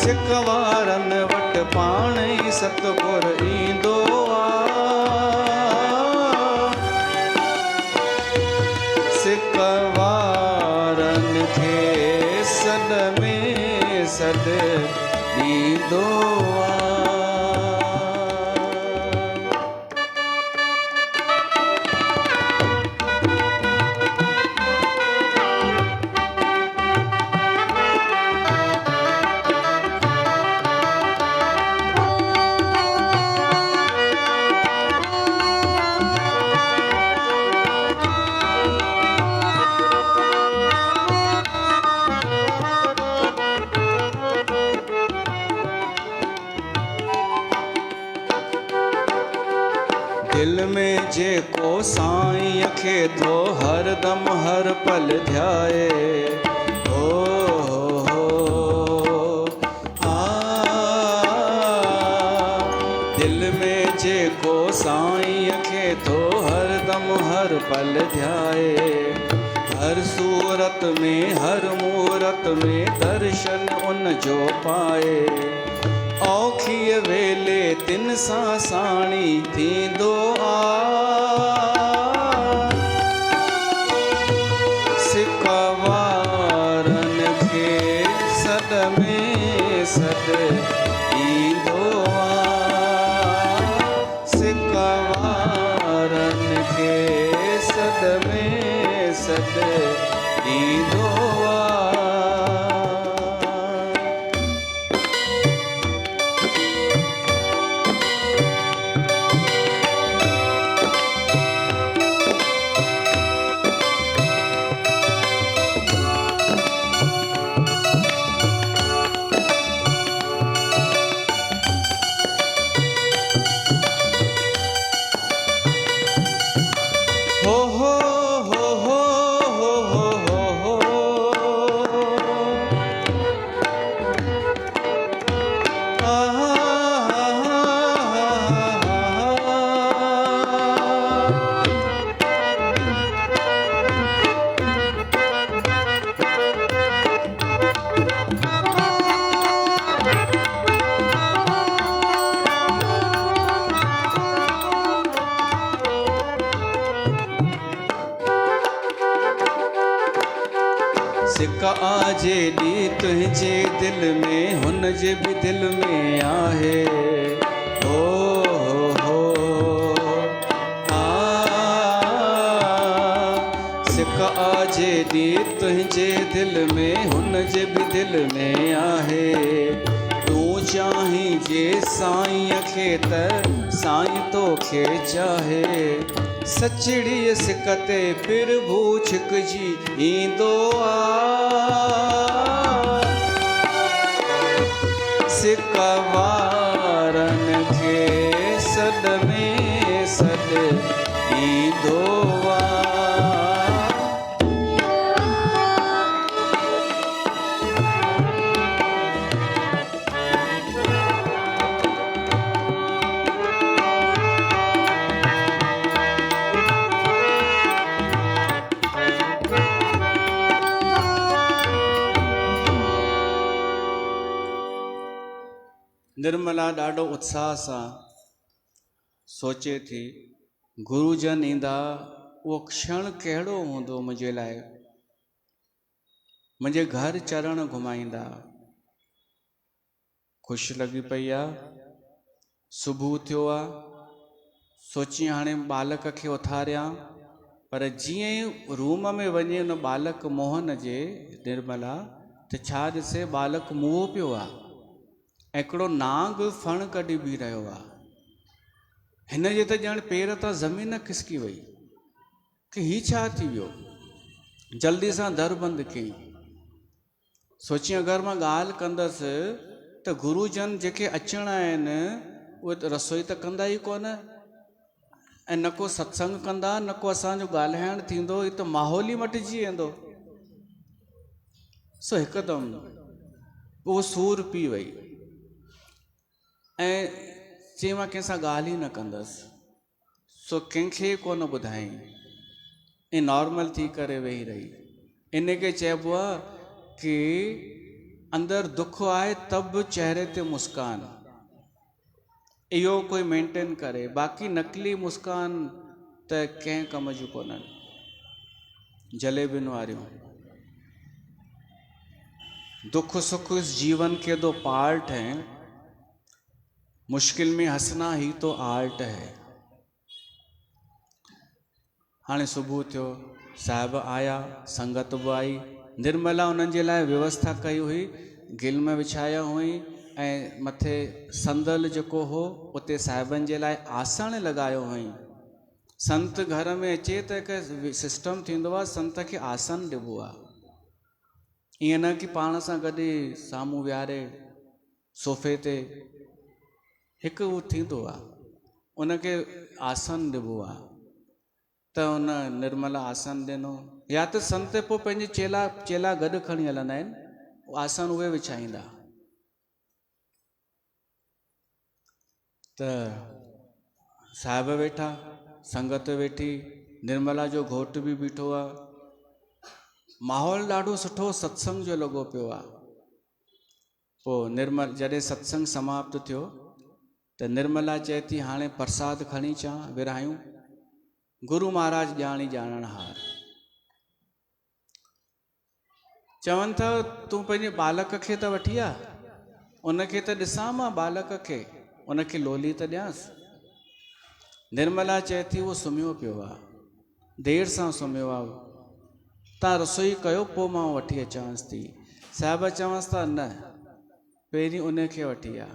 S1: सिकवारन वट पाणी सतगुर ईंदो आ। सिकवारन खे सॾ में सॾ ईंदो आ। दिल में जेको साईं खे थो हरदम हर पल ध्याए। हो आ दिल में जेको साईं खे थो हरदम हर पल ध्याए। हर सूरत में हर मूरत में दर्शन उन जो पाए। औखीअ वेले तिन सां साणी थींदो आ। सिकवारन खे सॾ में सॾ ईंदो आ। सिकवारन खे सॾ में सॾ ईंदो आ। हो हो हो हो हो हो हो आ सिक आजे ॾी तुंहिंजे दिल में हुन जे बि दिल में आहे। हो आ सिक आजे ॾी तुंहिंजे दिल में हुन जे बि दिल में आहे। तूं चाहीं जे साईं खे त साईं तोखे चाहे। सचड़ीअ सिक ते प्रभु छिकजी ईंदो आ। सिकवारन खे सॾ में सॾ ईंदो आ। निर्मला ॾाढो उत्साह सां सोचे थी गुरुजन ईंदा उहो क्षण कहिड़ो हूंदो मुंहिंजे लाइ, मुंहिंजे घर चरण घुमाईंदा। ख़ुशि लॻी पई आहे। सुबुह थियो आहे, सोची हाणे बालक खे उथारियां, पर जीअं ई रूम में वञे उन बालक मोहन जे निर्मला त छा ॾिसे बालक मुओ पियो आहे ऐं हिकिड़ो नांग फण कढी बीह रहियो आहे। हिन जे त ॼण पेर तां ज़मीन खिसकी वई कि ही छा थी वियो। जल्दी सां दर बंदि कई। सोची अगरि मां ॻाल्हि कंदसि त गुरुजन जेके अचणा आहिनि उहे त रसोई त कंदा ई कोन ऐं न को सत्संग कंदा, न को असांजो ॻाल्हाइणु थींदो, ही त माहौल ई मटिजी वेंदो। सो हिकदमि उहो सूर पी वई ऐं चई मां कंहिंसां ॻाल्हि ई न कंदसि। सो कंहिंखे कोन ॿुधाई, ऐं नॉर्मल थी करे वेही रही। इन खे चइबो आहे कि अंदरि दुख आहे तब बि चेहरे ते मुस्कान, इहो कोई मेंटेन करे। बाक़ी नकली मुस्कान त कंहिं कम जूं कोन्हनि, जलेबियुनि वारियूं। दुख सुख इस जीवन के दो पार्ट हैं, मुश्किल में हंसना ही तो आर्ट है। हाणे सुबुह थियो, साहिब आया, संगत बि आई। निर्मला उन्हनि जे लाइ व्यवस्था कई हुई, गिलम विछाया हुई ऐं मथे संदल जेको हो उते साहिबनि जे लाइ आसन लॻायो हुई। संत घर में अचे त हिकु सिस्टम थींदो आहे, संत खे आसन ॾिबो आहे। ईअं न कि पाण सां गॾु साम्हूं विहारे सोफ़े ते, हिकु उहो थींदो आहे, उनखे आसन ॾिबो आहे। त उन निर्मला आसन ॾिनो, या त संत पोइ पंहिंजे चेला गॾु खणी हलंदा आहिनि, आसन उहे विछाईंदा। त साहिब वेठा, संगत वेठी, निर्मला जो घोटु बि बीठो आहे। माहौल ॾाढो सुठो सत्संग जो लॻो पियो आहे। पोइ जॾहिं सत्संग समाप्त थियो त निर्मला चए थी हाणे प्रसाद खणी अचां, विरायूं। गुरु महाराज ॼाणी ॼाणणहार चवनि था तूं पंहिंजे बालक खे त वठी आ, उनखे त ॾिसां मां बालक खे, उनखे लोली त ॾियांसि। निर्मला चए थी उहो सुम्हियो पियो आहे, देरि सां सुम्हियो आहे, तव्हां रसोई कयो पोइ मां वठी अचांसि थी। साहिब चवंसि था न, पहिरीं उनखे वठी आ,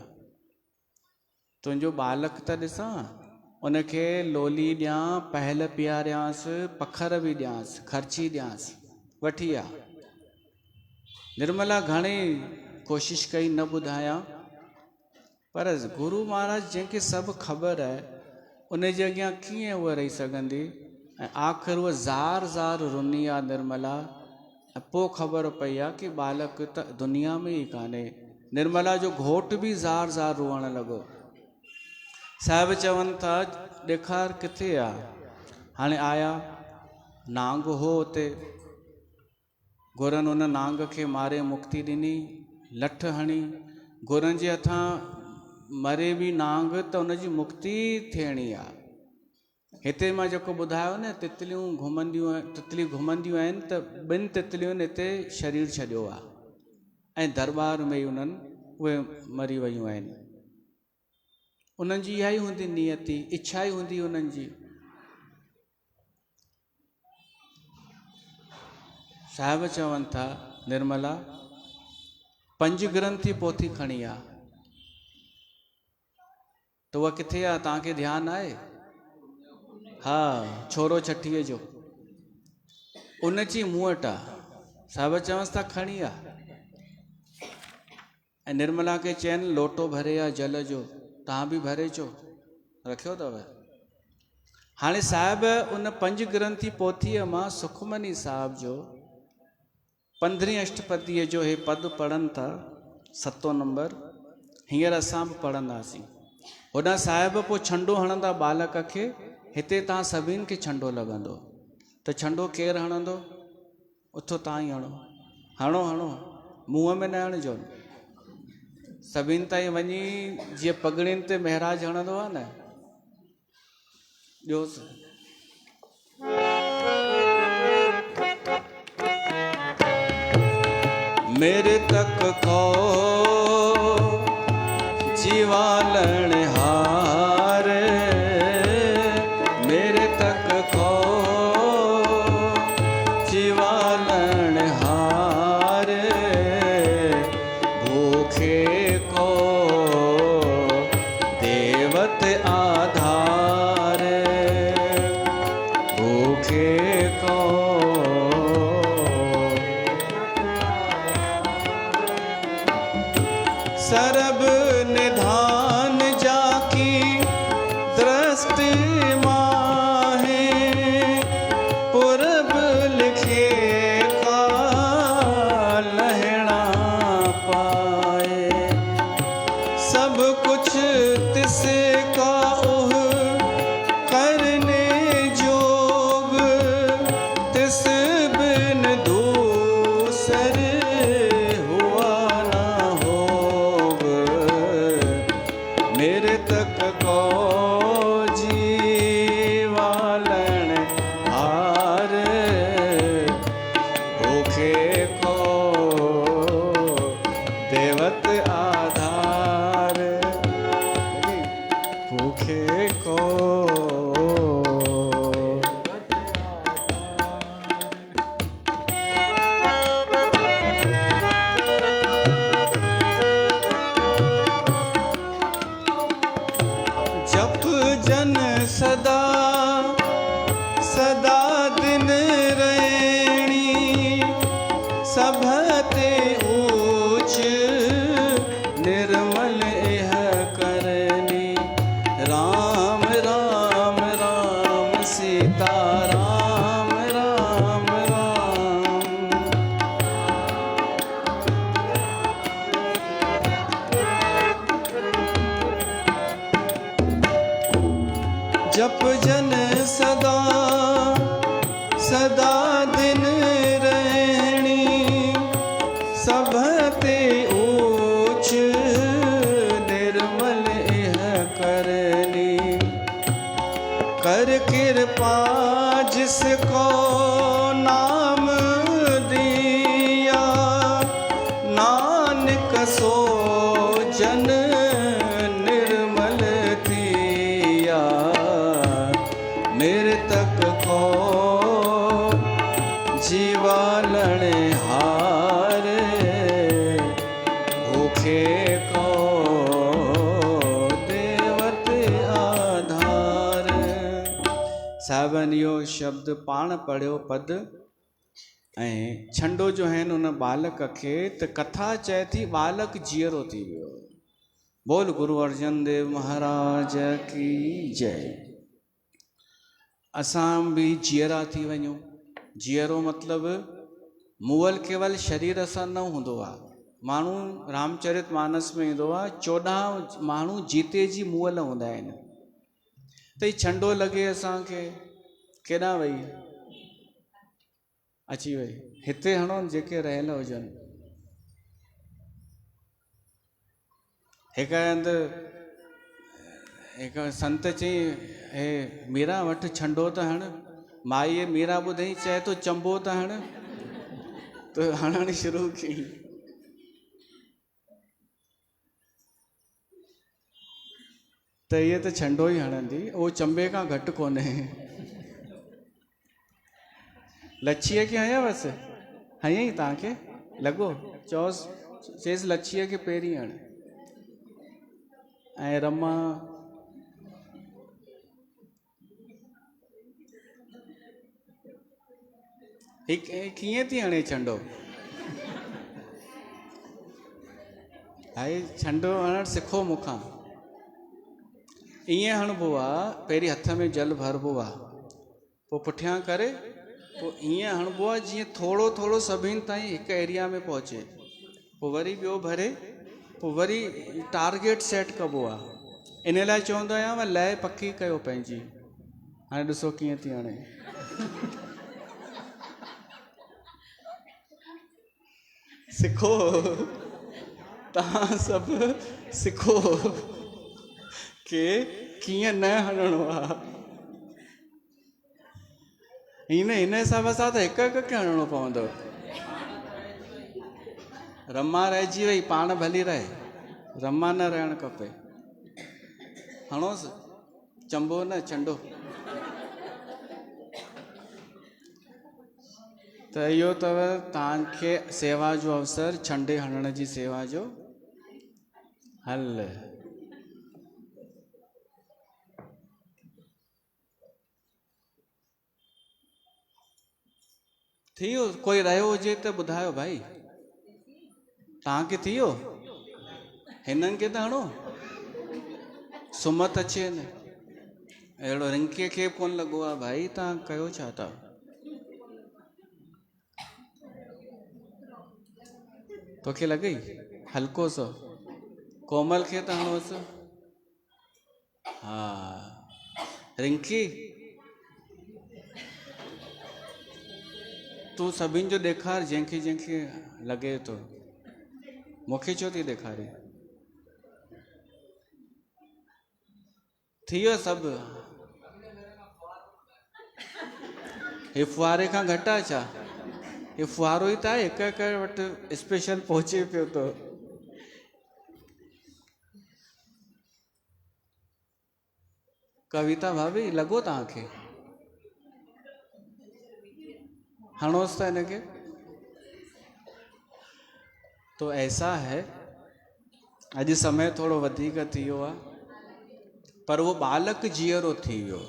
S1: तुंहिंजो बालक त ॾिसां, उनखे लोली ॾियां, पहल पीआरियांसि, पखर बि ॾियांसि, खर्ची ॾियांसि, वठी आ। निर्मला घणी कोशिशि कई न ॿुधायां, पर गुरु महाराज जंहिंखे सभु ख़बर आहे उनजे अॻियां कीअं उहा रही सघंदी। ऐं आख़िर उहा ज़ार रुनी आहे निर्मला, ऐं पोइ ख़बर पई आहे कि बालक त दुनिया में ई कान्हे। निर्मला जो घोटु बि ज़ार रोअण लॻो। साहिब चवनि था ॾेखार किथे आहे। हाणे आया, नांग हो उते, गुरनि उन नांग खे मारे मुक्ति ॾिनी, लठ हणी। गुरनि जे हथां मरे बि नांग त उनजी मुक्ति थियणी आहे। हिते मां जेको ॿुधायो न, तितली घुमंदियूं आहिनि, त ॿिनि तितलियुनि हिते शरीर छॾियो आहे ऐं दरबार में ई उन्हनि उहे मरी वियूं आहिनि। उन्हनि जी इहा ई हूंदी नियति, इच्छा ई हूंदी उन्हनि जी। साहिब चवनि था निर्मला पंज ग्रंथी पोथी खणी आ, त उहा किथे आहे तव्हांखे ध्यानु आहे? हा, छोरो छठीअ जो उनजी मूं वटि आहे। साहिब चवंसि था खणी आ, ऐं निर्मला खे चइनि लोटो भरे आ जल जो, तव्हां बि भरे अचो, रखियो अथव। हाणे साहिब उन पंज ग्रंथी पोथीअ मां सुखमनी साहिब जो 15वीं अष्टपदीअ जो हे पद पढ़नि था, 7 नंबर, हींअर असां बि पढ़ंदासीं। हुन साहिब पोइ छंडो हणंदा बालक खे, हिते तव्हां सभिनि खे छंडो लॻंदो। त छंडो केरु हणंदो? उथो तव्हां ई हणो, हणो, मुंहं में न हणिजो। सभिनि ताईं वञी जीअं पगड़ियुनि ते महराज हणंदो आहे न, ॿियो मेरे तक को जीवालण हार, मेरे तक को जीवालण हार, भूखे को देवत आधार, भूखे को सरब निधान जाकी दृष्टि माहे, पूरब लिखे का लहना पाए, सब कुछ तिसे का ओह करने जोग, तिस बिन दूसर हुआ ना होग, मेरे तक को जीवालण हार, भूखे को देवत आधार, भूखे को जप जन सदा सदा दिन रैणी, सभते ऊच निर्मल यह करनी, राम राम राम सीता राम राम राम, जप जन सदा सदा दिन रहनी, सभते ऊच निर्मल यह करनी, कर कृपा जिसको नाम दिया, नानक सो जन निर्मल थिया, मेरे तक को जीवालण हार, भूखे को देवत आधार। साहिबनि इहो शब्द पाण पढ़ियो पद, ऐं छंडो जो है उन बालक खे त कथा चए थी बालक जीअरो थी वियो। बोल गुरु अर्जन देव महाराज की जय। असां बि जीअरा थी वञूं। जीअरो मतिलबु मुअल केवल शरीर सां न हूंदो आहे। माण्हू रामचरित मानस में ईंदो आहे 14 माण्हू जीते जी मुअल हूंदा आहिनि। त ही छंडो लॻे असांखे, केॾां वई अची वई, हिते हणो जेके रहियल हुजनि। हिकु संत चई, हे मीरा वटि छंडो त हण। माईअ मीरा ॿुधई, चए तो चंबो त हण। तो हणण शुरू कई। त इहे त छंडो ई हणंदी, उहो चंबे खां घटि कोन्हे। लच्छीअ खे हयवसि, हयईं तव्हांखे लॻो? चएसि लच्छीअ खे पहिरीं हण। ऐं रमा कीअं थी हणे छंडो? भाई छंडो हणणु सिखो मूंखां। ईअं हणबो आहे, पहिरीं हथ में जल भरबो आहे, पोइ पुठियां करे पोइ ईअं हणबो आहे जीअं थोरो थोरो सभिनि ताईं हिकु एरिया में पहुचे, पोइ वरी ॿियो भरे, पोइ वरी टारगेट सेट कबो आहे। इन लाइ चवंदो आहियां लय पकी कयो पंहिंजी। हाणे ॾिसो कीअं थी हणे। सिखो। तव्हां सभु सिखो कि कीअं न हणणो आहे। हिन हिसाब सां त हिकु हिकु खे हणणो पवंदो। रमा रहिजी वई, पाण भली रहे, रमा न रहणु खपे। हणोसि चंबो न चंडो। त इहो अथव तव्हांखे सेवा जो अवसर, छंडे हणण जी सेवा जो। हल थी वियो? कोई रहियो हुजे त ॿुधायो भाई। तव्हांखे थी वियो? हिननि खे त हणो, सुमत अचे न। अहिड़ो रिंकीअ खे कोन लॻो आहे भाई, तव्हां कयो छा था? तोखे लॻई हल्को सो? कोमल खे त हणोसि। हा रिंकी, तूं सभिनि जो ॾेखार जंहिंखे जंहिंखे लॻे थो। मूंखे छो थी ॾेखारे? थी वियो सभु? हे फुआरे खां घटि आहे छा? हे फुआरो ई त आहे, हिक हिक वटि स्पेशल पहुचे पियो थो। कविता भाभी लॻो तव्हांखे? हणोसि त हिनखे। तो ऐसा है, अॼु समय थोरो वधीक थी वियो आहे, पर उहो बालक जीअरो थी वियो।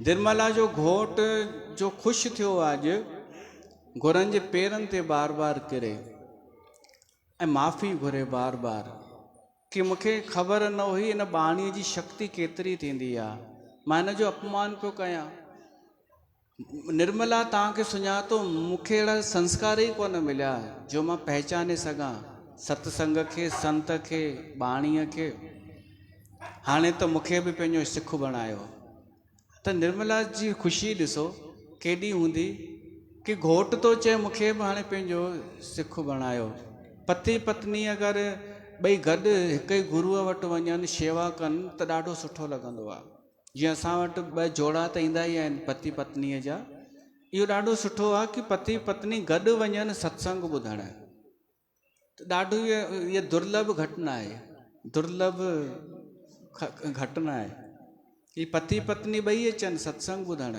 S1: निर्मला जो घोट जो ख़ुशि थियो अॼु, गुरनि जे पेरनि ते बार बार किरे ऐं माफ़ी घुरे बार बार कि मूंखे ख़बर न हुई इन बाणीअ जी शक्ति केतिरी थींदी आहे, मां हिन जो अपमान पियो कयां। निर्मला तव्हांखे सुञातो, मूंखे अहिड़ा संस्कार ई कोन मिलिया जो मां पहचाने सघां सत्संग खे, संत खे, बाणीअ खे। हाणे त मूंखे बि पंहिंजो सिख बणायो। त निर्मला जी ख़ुशी ॾिसो केॾी हूंदी कि घोट तो चए मूंखे बि हाणे पंहिंजो सिख बणायो। पति पत्नी अगरि ॿई गॾु हिकु ई गुरूअ वटि वञनि, शेवा कनि त ॾाढो सुठो लॻंदो आहे। जीअं असां वटि ॿ जोड़ा त ईंदा ई आहिनि पति पत्नीअ जा। इहो ॾाढो सुठो आहे कि पति पत्नी गॾु वञनि सत्संग ॿुधण। त ॾाढो इहा दुर्लभ घटना आहे, दुर्लभ घटना आहे कि पति पत्नी ॿई अचनि सत्संग ॿुधण।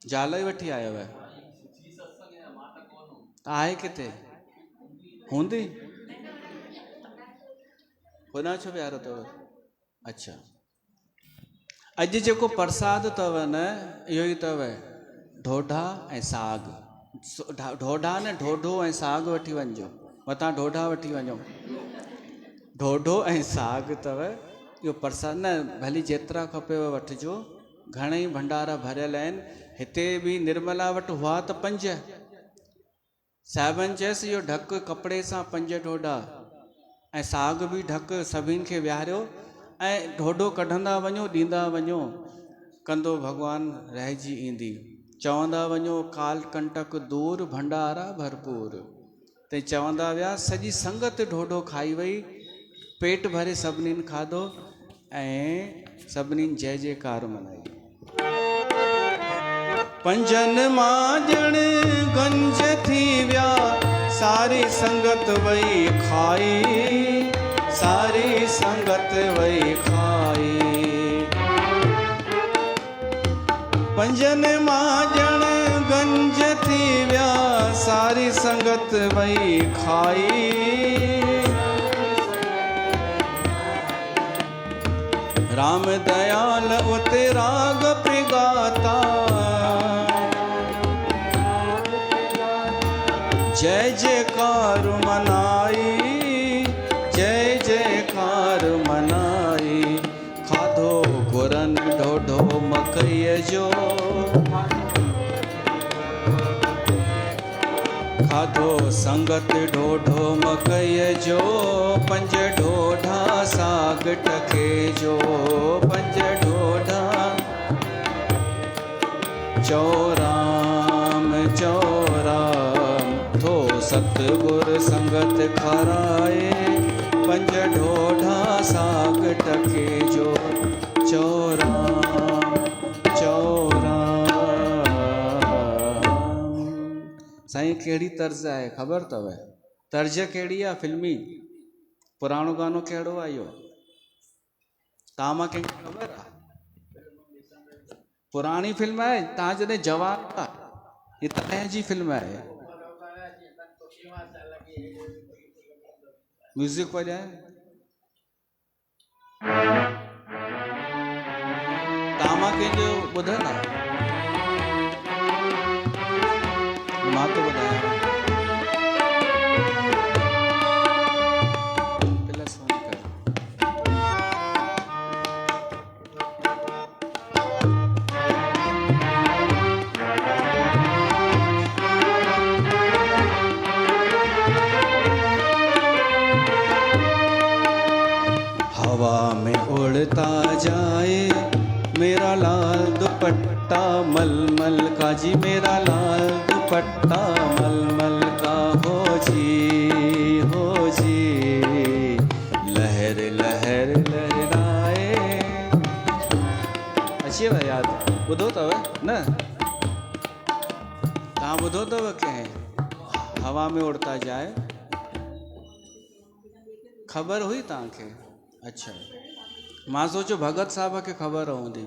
S1: ज़ाल ई वठी आयो आहे? आहे किथे? हूंदी? होॾां छो विहारो अथव? अच्छा, अॼु जेको प्रसाद अथव न, इहो ई अथव ढोढा ऐं साग। ढोढा न, ढोढो ऐं साग वठी वञिजो, मतां ढोढा वठी वञो। ढोढो ऐं साग अथव इहो प्रसाद। न भली जेतिरा खपेव वठिजो, घणेई भंडारा भरियल आहिनि। हिते बि निर्मला वटि हुआ त 5, साहिबनि चयसि इहो ढक कपिड़े सां 5 ढोढा ऐं साग बि ढक, सभिनि खे विहारियो ऐं ढोढो कढंदा वञो, ॾींदा वञो, कंदो भॻवानु रहिजी ईंदी। चवंदा वञो काल कंटक दूर, भंडारा भरपूर। ते चवंदा विया, सॼी संगत ढोढो खाई वई, पेट भरे सभिनीनि खाधो ऐं सभिनीनि जय जयकार मनाई। 5 माजण गंज थी विया, सारी संगत वई खाई, सारी संगत वई खाई। 5 माजण गंज थी विया, सारी संगत वई खाई। राम दयाल उते राग पिगाता, जय जयकार मनाई, जय जयकार मनाई। खाधो गुरन ढोढो मकई जो, खाधो संगत ढोढो मकई जो। 5 ढोढा साग टके जो, 5 ढोढा। चो राम चो राम, सतगुर संगत खराए, पंज ढोढा साग टके जो चौराम चौराम। साईं कहिड़ी तर्ज आहे ख़बर अथव? तर्ज कहिड़ी आहे फिल्मी? पुराणो गानो कहिड़ो आहे इहो? तव्हां मां कंहिंखे ख़बर आहे? पुराणी फिल्म आहे। तव्हां जॾहिं जवान हुआ, हीअ तॾहिं जी फिल्म आहे। म्यूज़िक वॼाए। तव्हां मां कंहिंजो ॿुधल आहे? मां थो ॿुधायां। हवा में उड़ता जाए मेरा लाल दुपट्टा मलमल का जी, मेरा लाल दुपट्टा मलमल का हो जी, लहर लहर लहराए। अची वई याद? ॿुधो अथव न? तव्हां ॿुधो अथव कंहिं हवा में उड़ता जाए? ख़बर हुई तव्हांखे? अच्छा, मां सोचियो भगत साहब खे ख़बर हूंदी।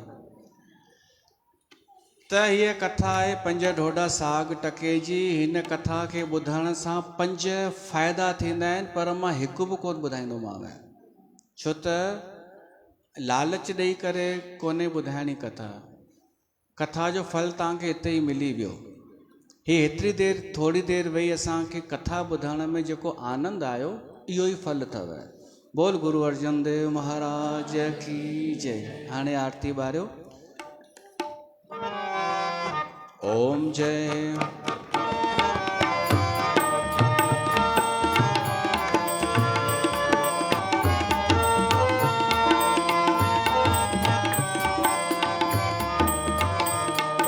S1: त हीअ कथा आहे पंज ढोढा साग टके जी। हिन कथा खे ॿुधण सां 5 फ़ाइदा थींदा आहिनि, पर मां हिकु बि कोन ॿुधाईंदोमांव, छो त लालच ॾेई करे कोन्हे ॿुधाइणी कथा। कथा जो फल तव्हांखे हिते ई मिली वियो। ही हेतिरी देरि थोरी देरि वेही असांखे कथा ॿुधण में जेको आनंद आयो, इहो ई फल अथव। बोल गुरु अर्जन देव महाराज की जय। हाणे आरती ॿारियो। ओम जय।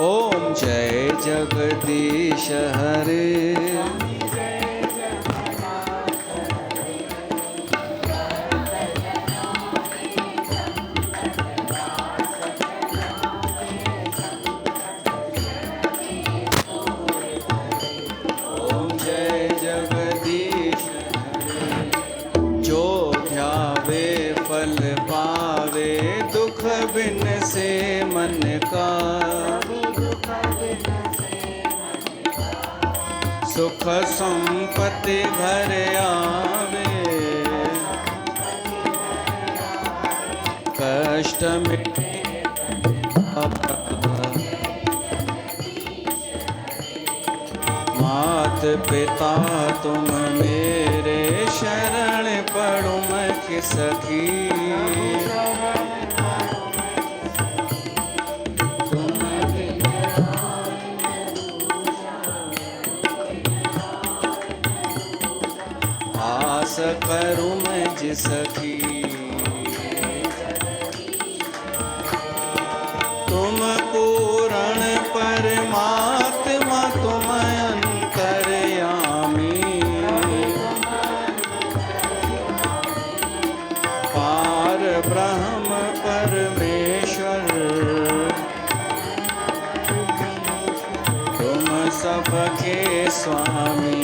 S1: ओम जय जगदीश हरे, बिन से मन का सुख संपत्ति घर आवे, कष्ट मिटे मात पिता तुम मेरे, शरण पड़ो मैं किसकी। आस करूं मैं जिसकी, तुम पूर्ण परमात्मा तुम अंतर्यामी, पार ब्रह्म परमेश्वर, तुम सबके स्वामी।